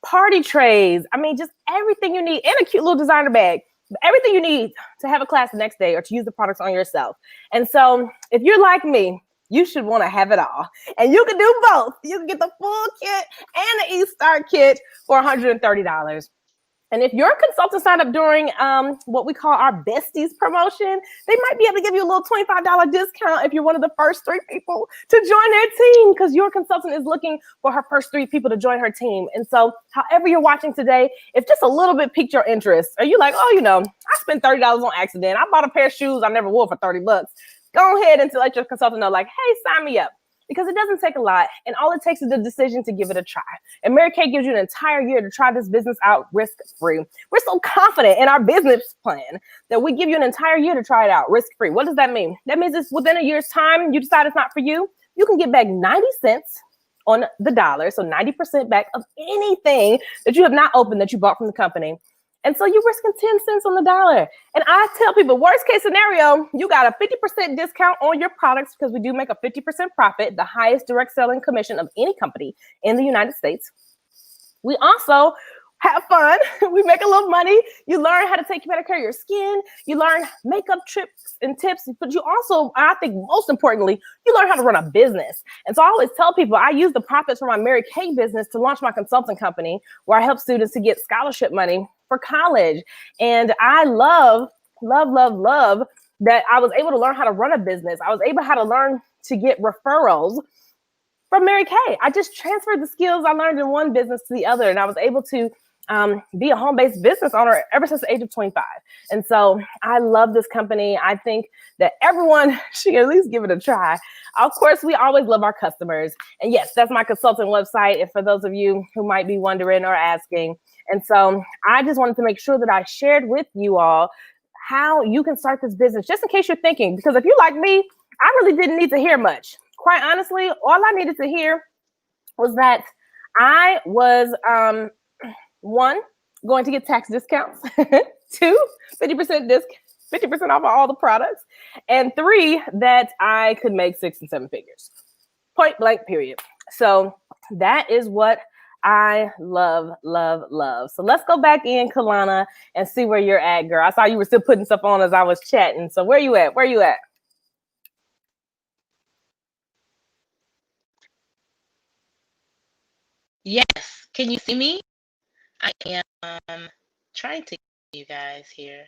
[SPEAKER 1] party trays. I mean, just everything you need, and a cute little designer bag. Everything you need to have a class the next day or to use the products on yourself. And so if you're like me, you should want to have it all. And you can do both. You can get the full kit and the E-Start kit for $130. And if your consultant signed up during what we call our Besties promotion, they might be able to give you a little $25 discount if you're one of the first 3 people to join their team, because your consultant is looking for her first 3 people to join her team. And so however you're watching today, if just a little bit piqued your interest, or you like, oh, you know, I spent $30 on accident. I bought a pair of shoes I never wore for $30. Go ahead and let your consultant know, like, hey, sign me up. Because it doesn't take a lot, and all it takes is the decision to give it a try. And Mary Kay gives you an entire year to try this business out risk-free. We're so confident in our business plan that we give you an entire year to try it out risk-free. What does that mean? That means it's within a year's time, you decide it's not for you, you can get back 90 cents on the dollar, so 90% back of anything that you have not opened that you bought from the company. And so you're risking 10 cents on the dollar. And I tell people, worst case scenario, you got a 50% discount on your products, because we do make a 50% profit, the highest direct selling commission of any company in the United States. We also have fun. We make a little money. You learn how to take better care of your skin. You learn makeup tricks and tips, but you also, I think most importantly, you learn how to run a business. And so I always tell people I use the profits from my Mary Kay business to launch my consulting company, where I help students to get scholarship money for college. And I love that I was able to learn how to run a business. I was able how to learn to get referrals from Mary Kay. I just transferred the skills I learned in one business to the other, and I was able to be a home-based business owner ever since the age of 25. And so I love this company. I think that everyone should at least give it a try. Of course, we always love our customers. And yes, that's my consulting website. And for those of you who might be wondering or asking. And so I just wanted to make sure that I shared with you all how you can start this business, just in case you're thinking, because if you're like me, I really didn't need to hear much. Quite honestly, all I needed to hear was that I was, 1, going to get tax discounts, 2, 50% discount, 50% off of all the products, and 3, that I could make 6 and 7 figures. Point blank, period. So that is what I love. So let's go back in, Kalana, and see where you're at, girl. I saw you were still putting stuff on as I was chatting. So where you at? Where you at?
[SPEAKER 2] Yes. Can you see me? I am trying to get you guys here.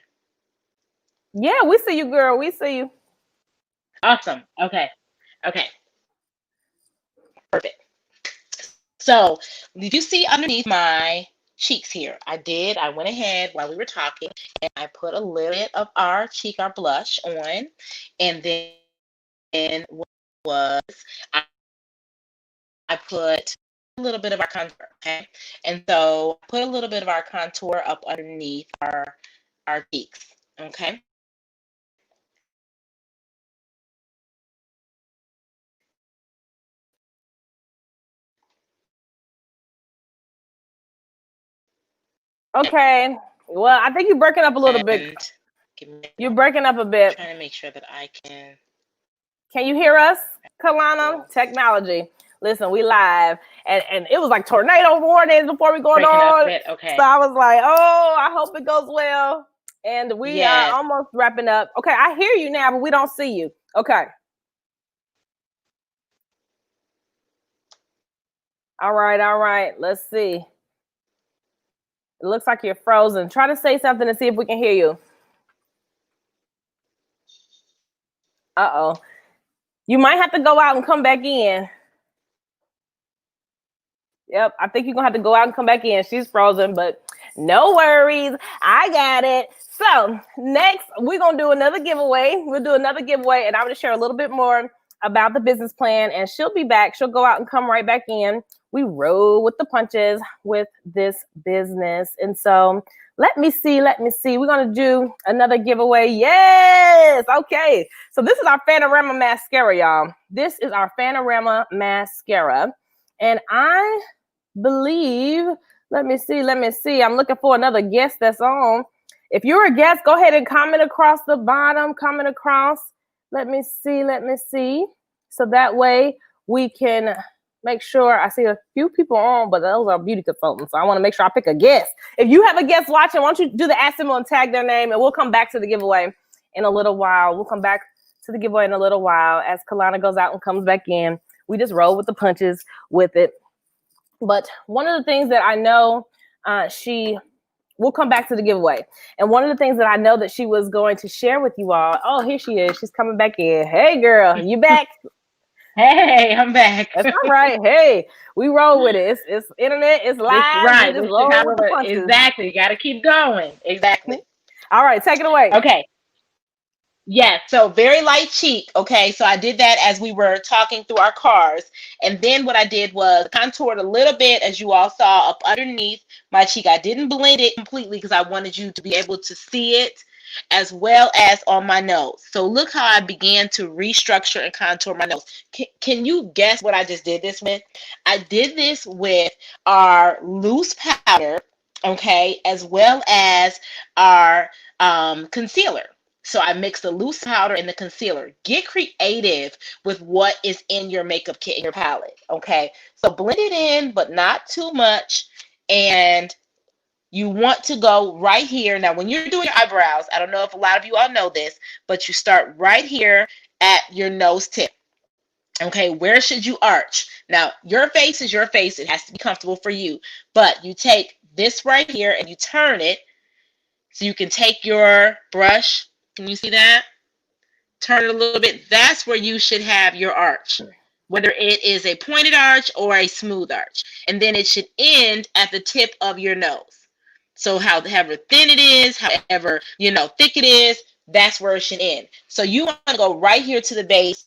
[SPEAKER 1] Yeah, we see you, girl. We see you.
[SPEAKER 2] Awesome. Okay. Perfect. So did you see underneath my cheeks here? I went ahead while we were talking and I put a little bit of our blush on, and then was I put a little bit of our contour, okay? And so I put a little bit of our contour up underneath our cheeks, okay?
[SPEAKER 1] Okay. Well, I think you're breaking up a little bit. You're breaking up a bit.
[SPEAKER 2] I'm trying to make sure that I can.
[SPEAKER 1] Can you hear us, Kalana? Technology. Listen, we live, and it was like tornado warnings before we going on.
[SPEAKER 2] Okay.
[SPEAKER 1] So I was like, oh, I hope it goes well. And we are almost wrapping up. Okay, I hear you now, but we don't see you. Okay. All right. Let's see. It looks like you're frozen. Try to say something to see if we can hear you. Uh-oh. You might have to go out and come back in. Yep, I think you're going to have to go out and come back in. She's frozen, but no worries. I got it. So next, we're going to do another giveaway. We'll do another giveaway, and I'm going to share a little bit more about the business plan, and she'll be back. She'll go out and come right back in. We roll with the punches with this business. And so let me see. We're going to do another giveaway. Yes. Okay. So this is our Fanorama mascara, y'all. This is our Fanorama mascara. And I believe, Let me see. Let me see. I'm looking for another guest that's on. If you're a guest, go ahead and comment across the bottom. Comment across. Let me see. Let me see. So that way we can make sure. I see a few people on, but those are beauty consultants. So I want to make sure I pick a guest. If you have a guest watching, why don't you do the @ symbol and tag their name, and we'll come back to the giveaway in a little while. We'll come back to the giveaway in a little while as Kalana goes out and comes back in. We just roll with the punches with it. But one of the things that I know we'll come back to the giveaway. And one of the things that I know that she was going to share with you all. Oh, here she is. She's coming back in. Hey, girl, you back?
[SPEAKER 2] Hey, I'm back.
[SPEAKER 1] That's all right. Hey, we roll with it. It's internet. It's live.
[SPEAKER 2] It's right.
[SPEAKER 1] We just roll with the punches.
[SPEAKER 2] Exactly. You got to keep going. Exactly.
[SPEAKER 1] All right. Take it away.
[SPEAKER 2] Okay. Yes, so very light cheek. Okay, so I did that as we were talking through our cars. And then what I did was contoured a little bit, as you all saw, up underneath my cheek. I didn't blend it completely because I wanted you to be able to see it, as well as on my nose. So look how I began to restructure and contour my nose. Can you guess what I just did this with? I did this with our loose powder, okay, as well as our concealer. So I mixed the loose powder and the concealer. Get creative with what is in your makeup kit in your palette, okay? So blend it in, but not too much. And you want to go right here. Now, when you're doing your eyebrows, I don't know if a lot of you all know this, but you start right here at your nose tip. Okay, where should you arch? Now, your face is your face. It has to be comfortable for you. But you take this right here and you turn it so you can take your brush. Can you see that? Turn it a little bit. That's where you should have your arch, whether it is a pointed arch or a smooth arch. And then it should end at the tip of your nose. So however thin it is, however, thick it is, that's where it should end. So you want to go right here to the base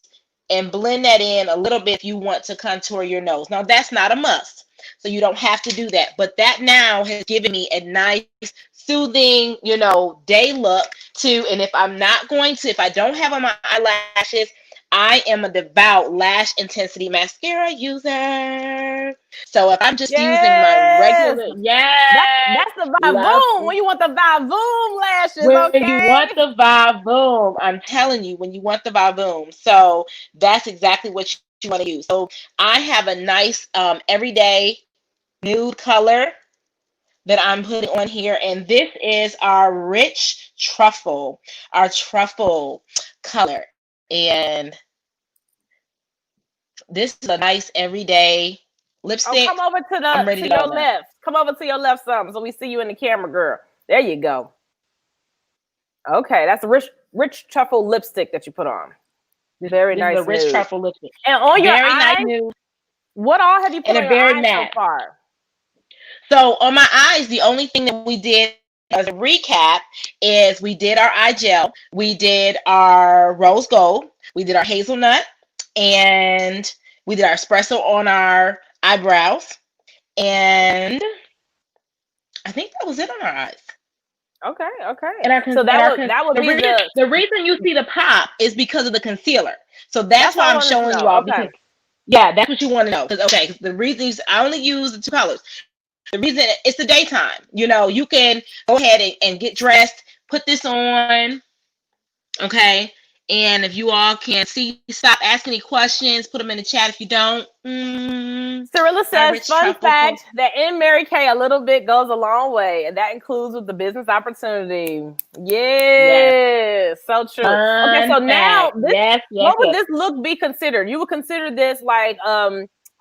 [SPEAKER 2] and blend that in a little bit if you want to contour your nose. Now, that's not a must. So you don't have to do that. But that now has given me a nice, soothing, day look too. And if I don't have on my eyelashes, I am a devout lash intensity mascara user. So if I'm just using my regular,
[SPEAKER 1] that's the Vavoom. When you want the Vavoom lashes,
[SPEAKER 2] when you want the Vavoom, I'm telling you, when you want the Vavoom. So that's exactly what you want to use. So I have a nice everyday nude color that I'm putting on here, and this is our rich truffle, color. And this is a nice everyday lipstick.
[SPEAKER 1] Come over to your left. Come over to your left some so we see you in the camera, girl. There you go. Okay, that's a rich truffle lipstick that you put on. Very nice.
[SPEAKER 2] The rich truffle lipstick.
[SPEAKER 1] And on your
[SPEAKER 2] very
[SPEAKER 1] eyes,
[SPEAKER 2] nice nude.
[SPEAKER 1] What all have you put on your
[SPEAKER 2] very
[SPEAKER 1] eyes
[SPEAKER 2] matte.
[SPEAKER 1] so far?
[SPEAKER 2] So on my eyes, the only thing that we did as a recap is we did our eye gel, we did our rose gold, we did our hazelnut, and we did our espresso on our eyebrows. And I think that was it on our eyes.
[SPEAKER 1] Okay.
[SPEAKER 2] And
[SPEAKER 1] that would be
[SPEAKER 2] the reason you see the pop is because of the concealer. So that's why I'm showing you all.
[SPEAKER 1] Okay.
[SPEAKER 2] Yeah, that's what you want to know. Because the reason I only use the two colors. The reason it's the daytime. You can go ahead and get dressed, put this on, okay? And if you all can stop asking any questions, put them in the chat if you don't.
[SPEAKER 1] Cirilla says, fun fact, that in Mary Kay, a little bit goes a long way, and that includes with the business opportunity. Yes. So true. Okay, so now, what would this look be considered? You would consider this like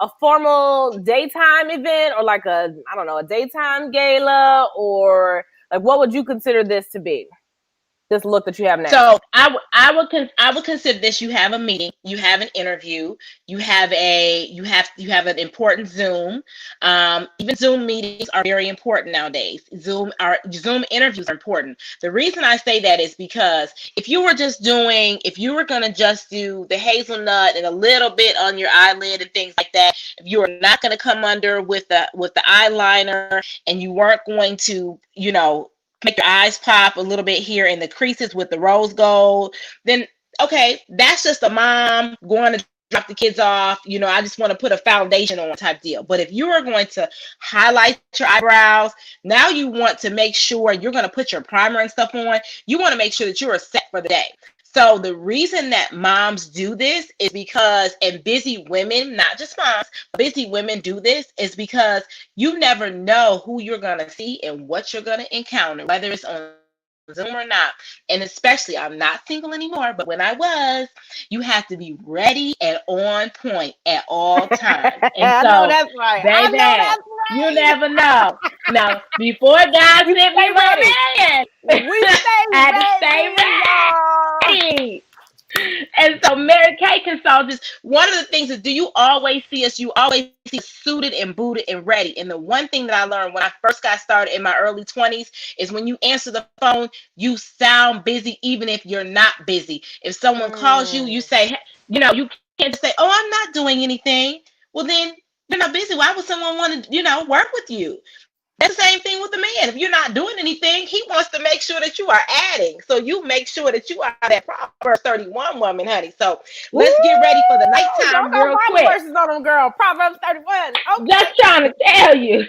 [SPEAKER 1] a formal daytime event, or like a daytime gala, or like what would you consider this to be? This look that you have now.
[SPEAKER 2] So I would consider this. You have a meeting, you have an interview, you have an important Zoom. Even Zoom meetings are very important nowadays. Zoom interviews are important. The reason I say that is because if you were gonna just do the hazelnut and a little bit on your eyelid and things like that, if you were not gonna come under with the eyeliner, and you weren't going to, make your eyes pop a little bit here in the creases with the rose gold, then okay, that's just a mom going to drop the kids off, you know, I just want to put a foundation on type deal. But if you are going to highlight your eyebrows, now you want to make sure you're going to put your primer and stuff on. You want to make sure that you are set for the day. So the reason that moms do this is because, and busy women, not just moms, busy women do this is because you never know who you're going to see and what you're going to encounter, whether it's on Zoom or not. And especially, I'm not single anymore, but when I was, you have to be ready and on point at all times. And
[SPEAKER 1] I know that's right. I know
[SPEAKER 2] baby,
[SPEAKER 1] that's right.
[SPEAKER 2] you never know. Now, before God
[SPEAKER 1] You
[SPEAKER 2] sent me
[SPEAKER 1] stay
[SPEAKER 2] my man,
[SPEAKER 1] We stay
[SPEAKER 2] I had to stay ready. And so Mary Kay Consultants, one of the things is, do you always see us? You always see us suited and booted and ready. And the one thing that I learned when I first got started in my early 20s is when you answer the phone, you sound busy even if you're not busy. If someone calls you, you say, hey, you know, you can't just say, oh, I'm not doing anything. Well, then you're not busy. Why would someone want to, you know, work with you? That's the same thing with the man. If you're not doing anything, he wants to make sure that you are adding. So you make sure that you are that Proverbs 31 woman, honey. So let's get ready for the nighttime real quick.
[SPEAKER 1] Verses on them, girl. Proverbs 31. Okay.
[SPEAKER 2] Just trying to tell you.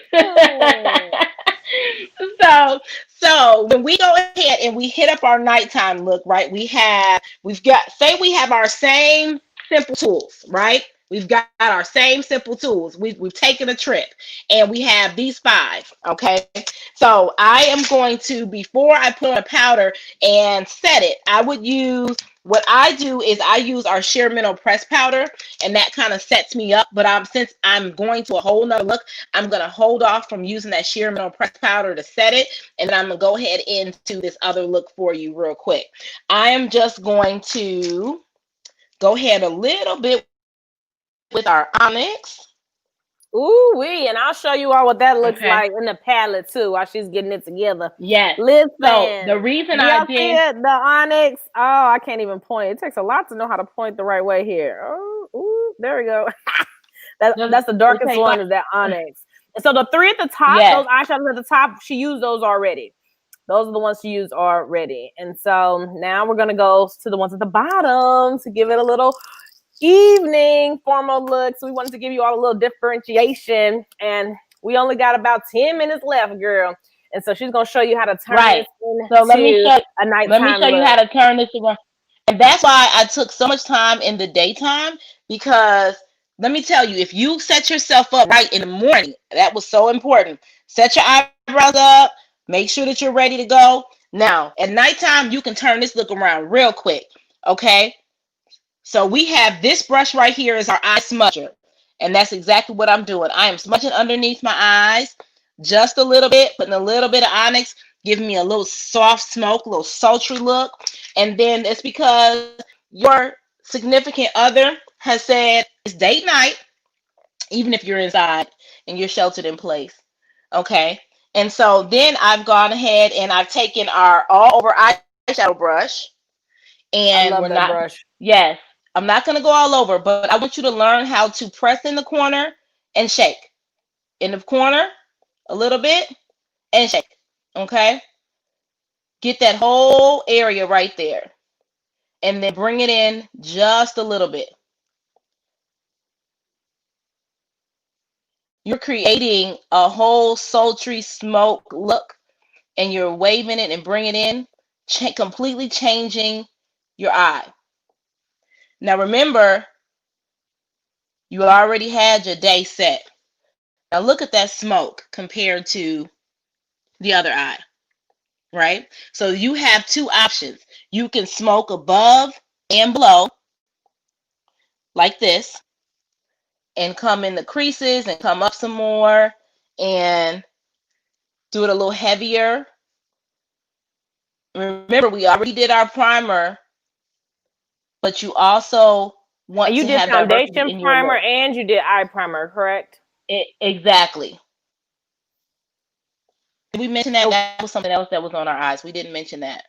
[SPEAKER 2] So when we go ahead and we hit up our nighttime look, right? We have our same simple tools, right? We've got our same simple tools. We've taken a trip and we have these 5, okay? So I am going to, before I put on a powder and set it, what I do is I use our Sheer Mineral Press Powder, and that kind of sets me up. But since I'm going to a whole nother look, I'm going to hold off from using that Sheer Mineral Press Powder to set it, and then I'm going to go ahead into this other look for you real quick. I am just going to go ahead a little bit with our onyx.
[SPEAKER 1] Ooh-wee, and I'll show you all what that looks like in the palette too while she's getting it together.
[SPEAKER 2] Yes.
[SPEAKER 1] Listen,
[SPEAKER 2] so the reason I did
[SPEAKER 1] the onyx, oh, I can't even point. It takes a lot to know how to point the right way here. Oh, ooh, there we go. That's the darkest one, is that onyx. And so the 3 at the top, those eyeshadows at the top, she used those already. Those are the ones she used already. And so now we're gonna go to the ones at the bottom to give it a little evening formal look. So we wanted to give you all a little differentiation, and we only got about 10 minutes left, girl. And so she's gonna show you how to turn this into
[SPEAKER 2] a nighttime. Let me show you how to turn this around. And that's why I took so much time in the daytime, because let me tell you, if you set yourself up right in the morning, that was so important. Set your eyebrows up, make sure that you're ready to go. Now, at nighttime, you can turn this look around real quick, okay? So we have this brush right here is our eye smudger. And that's exactly what I'm doing. I am smudging underneath my eyes just a little bit, putting a little bit of onyx, giving me a little soft smoke, a little sultry look. And then it's because your significant other has said it's date night, even if you're inside and you're sheltered in place. Okay. And so then I've gone ahead and I've taken our all over eyeshadow brush. And
[SPEAKER 1] I love that brush.
[SPEAKER 2] Yes. I'm not going to go all over, but I want you to learn how to press in the corner and shake. In the corner, a little bit, and shake. Okay? Get that whole area right there. And then bring it in just a little bit. You're creating a whole sultry smoke look, and you're waving it and bringing it in, completely changing your eye. Now remember, you already had your day set. Now look at that smoke compared to the other eye, right? So you have 2 options. You can smoke above and below, like this, and come in the creases and come up some more and do it a little heavier. Remember, we already did our primer, but you also want
[SPEAKER 1] you
[SPEAKER 2] to
[SPEAKER 1] did
[SPEAKER 2] have
[SPEAKER 1] foundation primer and you did eye primer, correct?
[SPEAKER 2] Exactly. Did we mention that? That was something else that was on our eyes. We didn't mention that.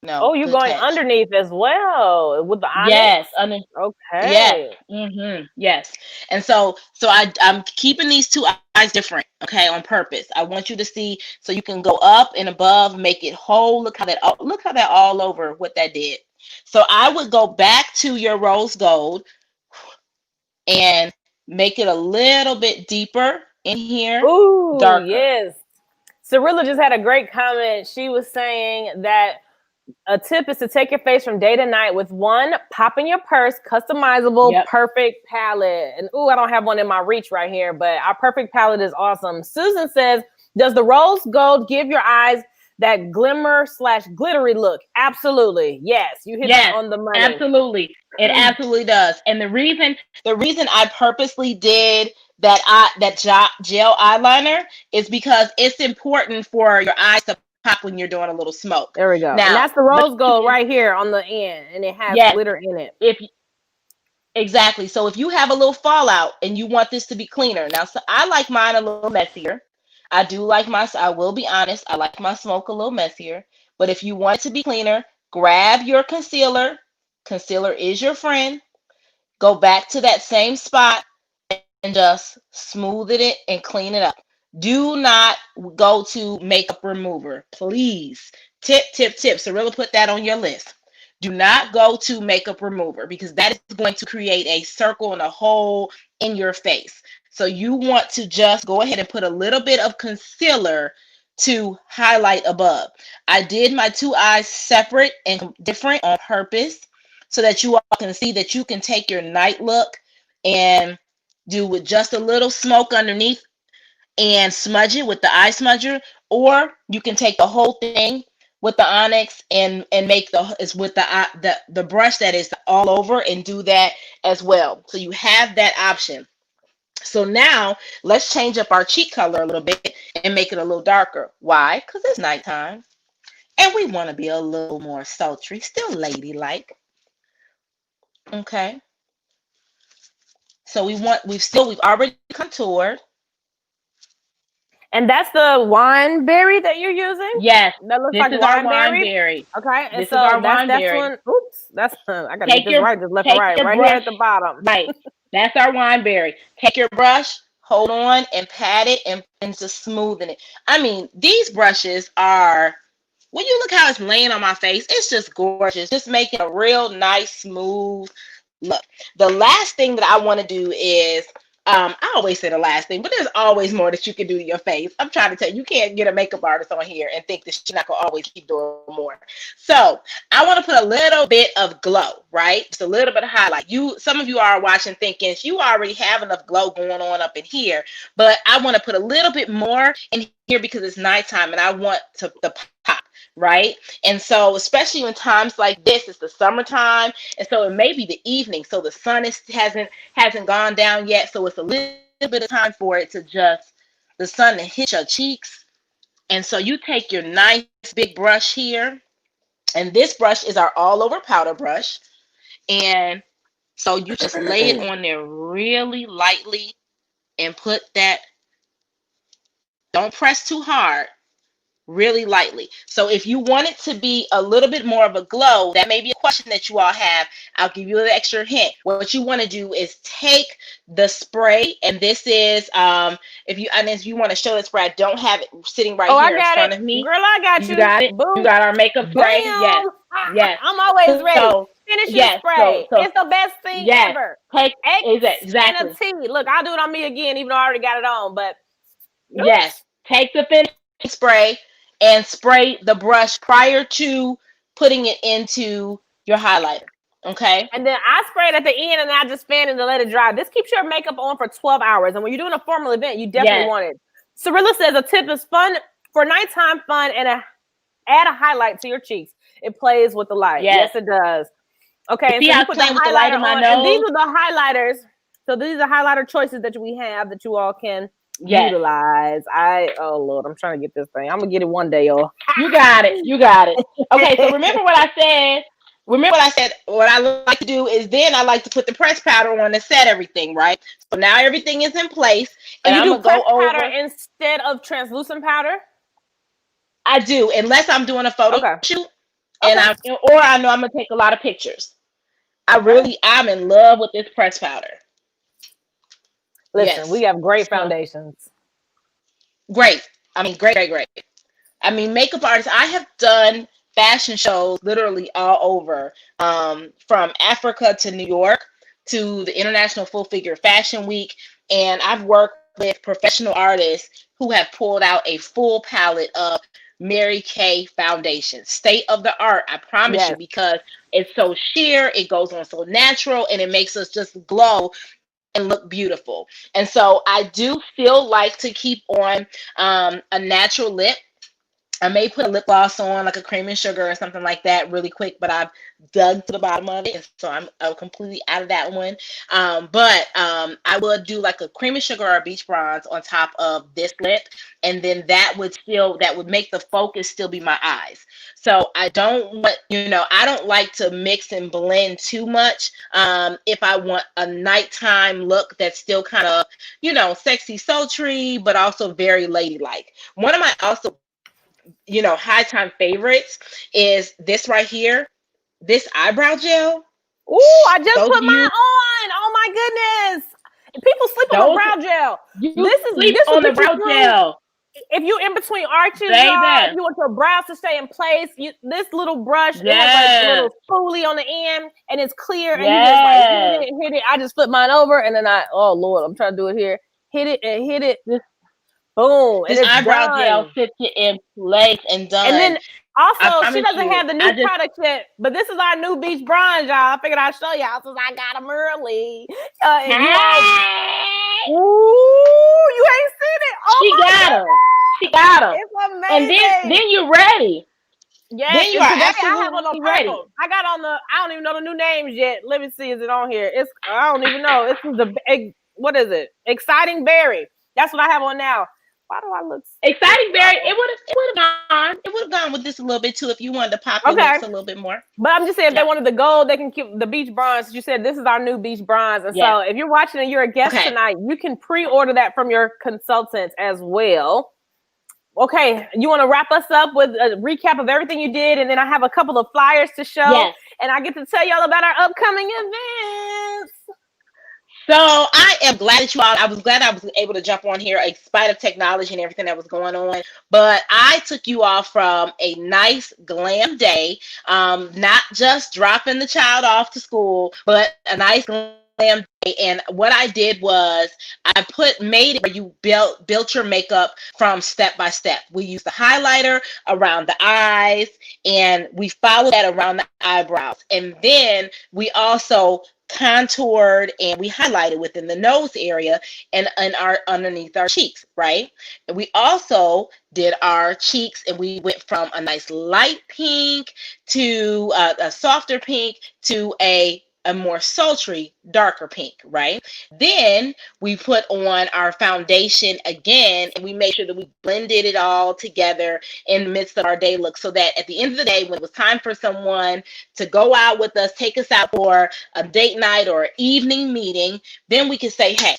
[SPEAKER 2] No.
[SPEAKER 1] Oh, you're going underneath as well with the onyx?
[SPEAKER 2] Yes.
[SPEAKER 1] Okay.
[SPEAKER 2] Yes. Mm-hmm. Yes. And so I'm keeping these 2 eyes different, okay, on purpose. I want you to see, so you can go up and above, make it whole. Look how that all over what that did. So I would go back to your rose gold, and make it a little bit deeper in here,
[SPEAKER 1] Ooh,
[SPEAKER 2] darker.
[SPEAKER 1] yes. Cirilla just had a great comment. She was saying that a tip is to take your face from day to night with one pop in your purse, customizable,
[SPEAKER 2] Yep.
[SPEAKER 1] perfect palette. And ooh, I don't have one in my reach right here, but our perfect palette is awesome. Susan says, does the rose gold give your eyes that glimmer/glittery look? Absolutely. Yes. You hit that
[SPEAKER 2] Yes,
[SPEAKER 1] on the money.
[SPEAKER 2] absolutely. It absolutely does. And the reason I purposely did that gel eyeliner is because it's important for your eyes to pop when you're doing a little smoke.
[SPEAKER 1] There we go.
[SPEAKER 2] Now,
[SPEAKER 1] and that's the rose gold right here on the end, and it has
[SPEAKER 2] yes,
[SPEAKER 1] glitter in it.
[SPEAKER 2] exactly. So if you have a little fallout and you want this to be cleaner, now so I like mine a little messier. I will be honest, I like my smoke a little messier. But if you want it to be cleaner, grab your concealer. Concealer is your friend. Go back to that same spot and just smooth it and clean it up. Do not go to makeup remover, please. Tip. Cirilla, put that on your list. Do not go to makeup remover because that is going to create a circle and a hole in your face. So you want to just go ahead and put a little bit of concealer to highlight above. I did my two eyes separate and different on purpose so that you all can see that you can take your night look and do with just a little smoke underneath and smudge it with the eye smudger, or you can take the whole thing with the Onyx and make with the brush that is all over and do that as well. So you have that option. So now let's change up our cheek color a little bit and make it a little darker. Why? Because it's nighttime and we want to be a little more sultry, still ladylike. Okay. So we've already contoured.
[SPEAKER 1] And that's the wine berry that you're using?
[SPEAKER 2] Yes.
[SPEAKER 1] That looks
[SPEAKER 2] this
[SPEAKER 1] like
[SPEAKER 2] is
[SPEAKER 1] wine
[SPEAKER 2] our wine
[SPEAKER 1] berry.
[SPEAKER 2] berry.
[SPEAKER 1] Okay. And
[SPEAKER 2] This
[SPEAKER 1] so
[SPEAKER 2] is our
[SPEAKER 1] that's
[SPEAKER 2] wine berry.
[SPEAKER 1] one. Oops. That's I gotta get this right, just left and right. Right
[SPEAKER 2] brush,
[SPEAKER 1] here at the bottom.
[SPEAKER 2] Right. That's our wine berry. Take your brush, hold on and pat it and just smoothing it. I mean, these brushes are, when you look how it's laying on my face, it's just gorgeous. Just making a real nice, smooth look. The last thing that I want to do is, I always say the last thing, but there's always more that you can do to your face. I'm trying to tell you, you can't get a makeup artist on here and think that she's not going to always keep doing more. So I want to put a little bit of glow, right? Just a little bit of highlight. Some of you are watching thinking you already have enough glow going on up in here, but I want to put a little bit more in here because it's nighttime and I want the pop. Right. And so, especially in times like this, it's the summertime. And so it may be the evening. So the sun hasn't gone down yet. So it's a little bit of time for it to the sun to hit your cheeks. And so you take your nice big brush here. And this brush is our all over powder brush. And so you just lay it on there really lightly and put that. Don't press too hard. Really lightly. So if you want it to be a little bit more of a glow, that may be a question that you all have. I'll give you an extra hint. What you want to do is take the spray, and this is if you want to show the spray, I don't have it sitting right here in front of me.
[SPEAKER 1] Girl, I got you.
[SPEAKER 2] You got it.
[SPEAKER 1] Boom.
[SPEAKER 2] You got our makeup spray.
[SPEAKER 1] Bam.
[SPEAKER 2] Yes.
[SPEAKER 1] I'm always ready.
[SPEAKER 2] So,
[SPEAKER 1] Finish your spray.
[SPEAKER 2] So,
[SPEAKER 1] it's the best thing ever.
[SPEAKER 2] Take
[SPEAKER 1] exactly. And a T. Look, I'll do it on me again, even though I already got it on. But
[SPEAKER 2] oops. Yes, take the finish spray and spray the brush prior to putting it into your highlighter. Okay.
[SPEAKER 1] And then I spray it at the end and I just fan it to let it dry. This keeps your makeup on for 12 hours. And when you're doing a formal event, you definitely want it. Cirilla says a tip is fun for nighttime fun and add a highlight to your cheeks. It plays with the light. Yes it does. Okay.
[SPEAKER 2] See, so you put the with the light in my nose.
[SPEAKER 1] And these are the highlighters. So these are highlighter choices that we have that you all can utilize. Oh Lord, I'm trying to get this thing. I'm gonna get it one day, y'all.
[SPEAKER 2] You got it. Okay, so remember what I said. What I like to do is then I like to put the press powder on to set everything, right? So now everything is in place.
[SPEAKER 1] And I'm gonna go over powder instead of translucent powder?
[SPEAKER 2] I do, unless I'm doing a photo shoot and I know I'm gonna take a lot of pictures. I'm in love with this press powder.
[SPEAKER 1] Listen, we have great foundations.
[SPEAKER 2] Great. I mean, great. I mean, makeup artists, I have done fashion shows literally all over, from Africa to New York, to the International Full Figure Fashion Week, and I've worked with professional artists who have pulled out a full palette of Mary Kay foundation. State of the art, I promise you,
[SPEAKER 1] Yes.
[SPEAKER 2] because it's so sheer, it goes on so natural, and it makes us just glow and look beautiful. And so I do still like to keep on a natural lip. I may put a lip gloss on, like a cream and sugar or something like that, really quick, but I've dug to the bottom of it, and so I'm completely out of that one. But I would do like a cream and sugar or a beach bronze on top of this lip, and then that would make the focus still be my eyes. So I don't want, I don't like to mix and blend too much. If I want a nighttime look that's still kind of, sexy, sultry, but also very ladylike. One of my also high time favorites is this right here, this eyebrow gel.
[SPEAKER 1] Ooh, I just
[SPEAKER 2] Those
[SPEAKER 1] put
[SPEAKER 2] of
[SPEAKER 1] mine
[SPEAKER 2] you-
[SPEAKER 1] on. Oh my goodness. People sleep on the brow gel.
[SPEAKER 2] You sleep on the brow gel.
[SPEAKER 1] If you in between arches,
[SPEAKER 2] Say
[SPEAKER 1] y'all,
[SPEAKER 2] that.
[SPEAKER 1] if you want your brows to stay in place, this little brush, it has
[SPEAKER 2] Yes.
[SPEAKER 1] like a little spoolie on the end, and it's clear, and you
[SPEAKER 2] Yes.
[SPEAKER 1] just like hit it. I just flip mine over, and then oh Lord, I'm trying to do it here. Hit it and hit it. Boom.
[SPEAKER 2] This
[SPEAKER 1] and it's
[SPEAKER 2] eyebrow
[SPEAKER 1] done.
[SPEAKER 2] gel sits you in place and done.
[SPEAKER 1] And then also,
[SPEAKER 2] I
[SPEAKER 1] she
[SPEAKER 2] promise
[SPEAKER 1] doesn't
[SPEAKER 2] you,
[SPEAKER 1] have the
[SPEAKER 2] I
[SPEAKER 1] new
[SPEAKER 2] just-
[SPEAKER 1] product yet, but this is our new beach bronze, y'all. I figured I'd show y'all since I got them early. And you all, ooh, you ain't seen it. Oh
[SPEAKER 2] She
[SPEAKER 1] my
[SPEAKER 2] got
[SPEAKER 1] God.
[SPEAKER 2] them. She got them.
[SPEAKER 1] It's
[SPEAKER 2] And
[SPEAKER 1] amazing.
[SPEAKER 2] then you're ready.
[SPEAKER 1] Yes,
[SPEAKER 2] then you
[SPEAKER 1] and
[SPEAKER 2] are
[SPEAKER 1] today I have on
[SPEAKER 2] absolutely
[SPEAKER 1] the
[SPEAKER 2] ready.
[SPEAKER 1] purple. I got on the, I don't even know the new names yet. Let me see, is it on here? I don't even know. It's what is it? Exciting Berry. That's what I have on now. Why do I look
[SPEAKER 2] Exciting Berry? It would have gone. It would have gone with this a little bit too if you wanted to pop your lips a little bit more.
[SPEAKER 1] But I'm just saying, if they wanted the gold, they can keep the beach bronze. You said this is our new beach bronze, and so if you're watching and you're a guest tonight, you can pre-order that from your consultant as well. Okay, you want to wrap us up with a recap of everything you did, and then I have a couple of flyers to show, and I get to tell y'all about our upcoming events.
[SPEAKER 2] So I am glad that I was glad I was able to jump on here in spite of technology and everything that was going on. But I took you all from a nice glam day, not just dropping the child off to school, but a nice glam day. And what I did was I made it where you built your makeup from step by step. We used the highlighter around the eyes, and we followed that around the eyebrows. And then we also contoured and we highlighted within the nose area and underneath our cheeks, right? And we also did our cheeks, and we went from a nice light pink to a softer pink to a more sultry, darker pink, right? Then we put on our foundation again, and we made sure that we blended it all together in the midst of our day look, so that at the end of the day, when it was time for someone to go out with us, take us out for a date night or evening meeting, then we could say, hey,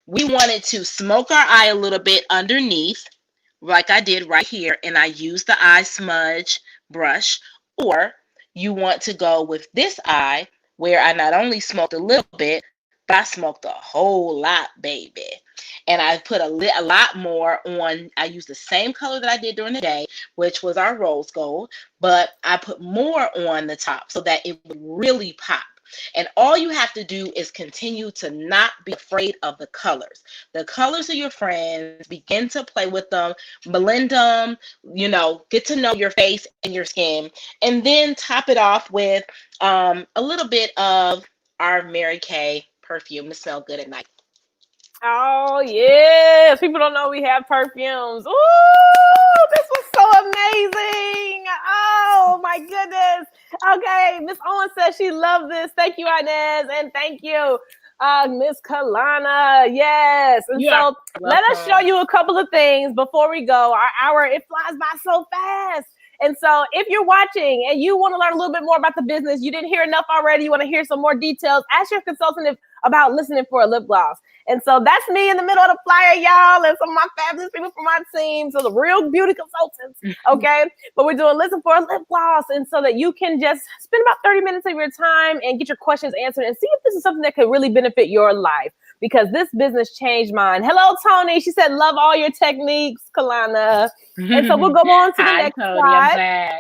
[SPEAKER 2] we wanted to smoke our eye a little bit underneath, like I did right here, and I used the eye smudge brush, or you want to go with this eye, where I not only smoked a little bit, but I smoked a whole lot, baby. And I put a lot more on. I used the same color that I did during the day, which was our rose gold, but I put more on the top so that it would really pop. And all you have to do is continue to not be afraid of the colors. The colors of your friends, begin to play with them, blend them, get to know your face and your skin, and then top it off with a little bit of our Mary Kay perfume to smell good at night.
[SPEAKER 1] Oh, yes. People don't know we have perfumes. Ooh, this was so amazing. Oh, my goodness. Okay, Miss Owen says she loves this. Thank you, Inez, and thank you, Miss Kalana. Yes. And so let us show you a couple of things before we go. Our hour, it flies by so fast. And so if you're watching and you want to learn a little bit more about the business, you didn't hear enough already, you want to hear some more details, ask your consultant about listening for a lip gloss. And so that's me in the middle of the flyer, y'all, and some of my fabulous people from my team. So the real beauty consultants, okay? But we're doing listen for a lip gloss, and so that you can just spend about 30 minutes of your time and get your questions answered and see if this is something that could really benefit your life, because this business changed mine. Hello, Tony. She said, love all your techniques, Kalana. And so we'll go on to the next slide.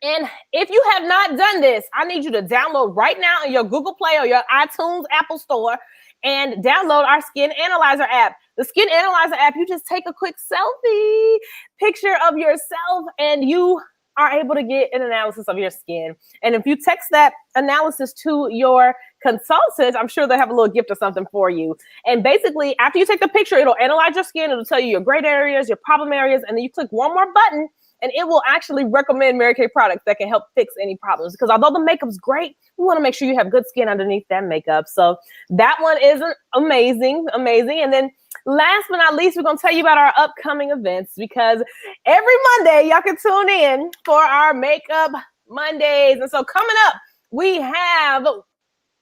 [SPEAKER 1] And if you have not done this, I need you to download right now in your Google Play or your iTunes Apple Store and download our Skin Analyzer app. The Skin Analyzer app, you just take a quick selfie picture of yourself and you are able to get an analysis of your skin. And if you text that analysis to your consultant, I'm sure they'll have a little gift or something for you. And basically, after you take the picture, it'll analyze your skin. It'll tell you your great areas, your problem areas, and then you click one more button and it will actually recommend Mary Kay products that can help fix any problems. Because although the makeup's great, we want to make sure you have good skin underneath that makeup. So that one is amazing. And then last but not least, we're going to tell you about our upcoming events, because every Monday y'all can tune in for our Makeup Mondays. And so coming up, we have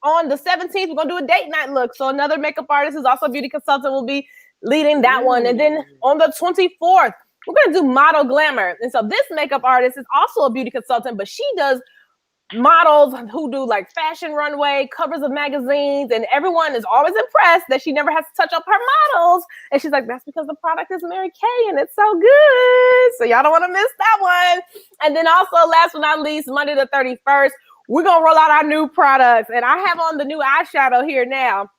[SPEAKER 1] on the 17th, we're going to do a date night look. So another makeup artist who's also a beauty consultant will be leading that one. And then on the 24th, we're going to do model glamour. And so this makeup artist is also a beauty consultant, but she does models who do like fashion runway, covers of magazines, and everyone is always impressed that she never has to touch up her models. And she's like, that's because the product is Mary Kay and it's so good. So y'all don't want to miss that one. And then also, last but not least, Monday the 31st, we're going to roll out our new products. And I have on the new eyeshadow here now.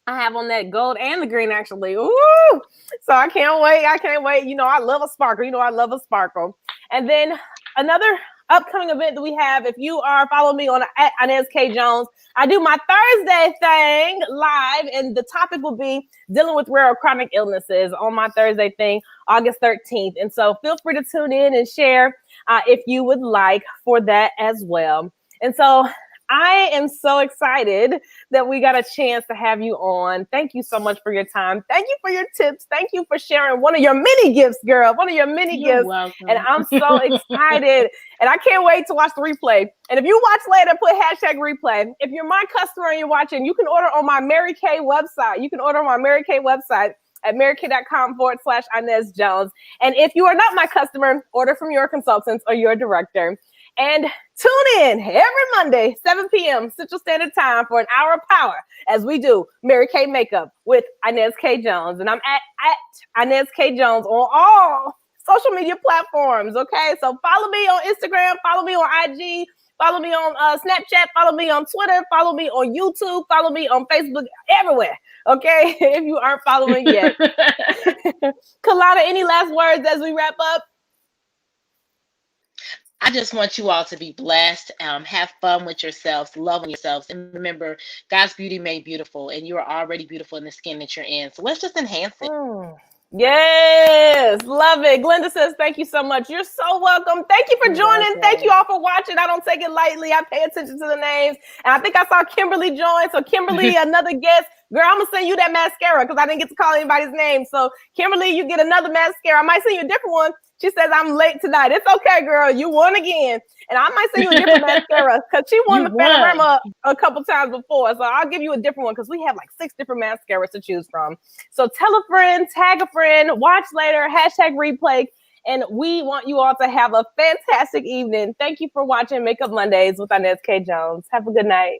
[SPEAKER 1] I have on that gold and the green, actually. Ooh! So I can't wait. You know, I love a sparkle. And then another upcoming event that we have, if you are following me on at Inez K. Jones, I do my Thursday thing live, and the topic will be dealing with rare or chronic illnesses on my Thursday thing, August 13th. And so feel free to tune in and share if you would like for that as well. And so I am so excited that we got a chance to have you on. Thank you so much for your time. Thank you for your tips. Thank you for sharing one of your mini gifts, girl. One of your mini gifts.
[SPEAKER 2] Welcome.
[SPEAKER 1] And I'm so excited. And I can't wait to watch the replay. And if you watch later, put #replay. If you're my customer and you're watching, you can order on my Mary Kay website. You can order on my Mary Kay website at marykay.com/Inez Jones. And if you are not my customer, order from your consultants or your director. And tune in every Monday, 7 p.m. Central Standard Time for an hour of power as we do Mary Kay Makeup with Inez K. Jones. And I'm at Inez K. Jones on all social media platforms, okay? So follow me on Instagram, follow me on IG, follow me on Snapchat, follow me on Twitter, follow me on YouTube, follow me on Facebook, everywhere, okay? If you aren't following yet. Kalana, any last words as we wrap up?
[SPEAKER 2] I just want you all to be blessed, have fun with yourselves, love on yourselves, and remember, God's beauty made beautiful, and you are already beautiful in the skin that you're in. So let's just enhance it.
[SPEAKER 1] Yes, love it. Glenda says, thank you so much. You're so welcome. Thank you for joining. Thank you all for watching. I don't take it lightly. I pay attention to the names. And I think I saw Kimberly join. So Kimberly, another guest. Girl, I'm going to send you that mascara because I didn't get to call anybody's name. So Kimberly, you get another mascara. I might send you a different one. She says, I'm late tonight. It's okay, girl. You won again. And I might send you a different mascara because she won the Panorama a couple times before. So I'll give you a different one because we have like 6 different mascaras to choose from. So tell a friend, tag a friend, watch later, #replay. And we want you all to have a fantastic evening. Thank you for watching Makeup Mondays with Inez K. Jones. Have a good night.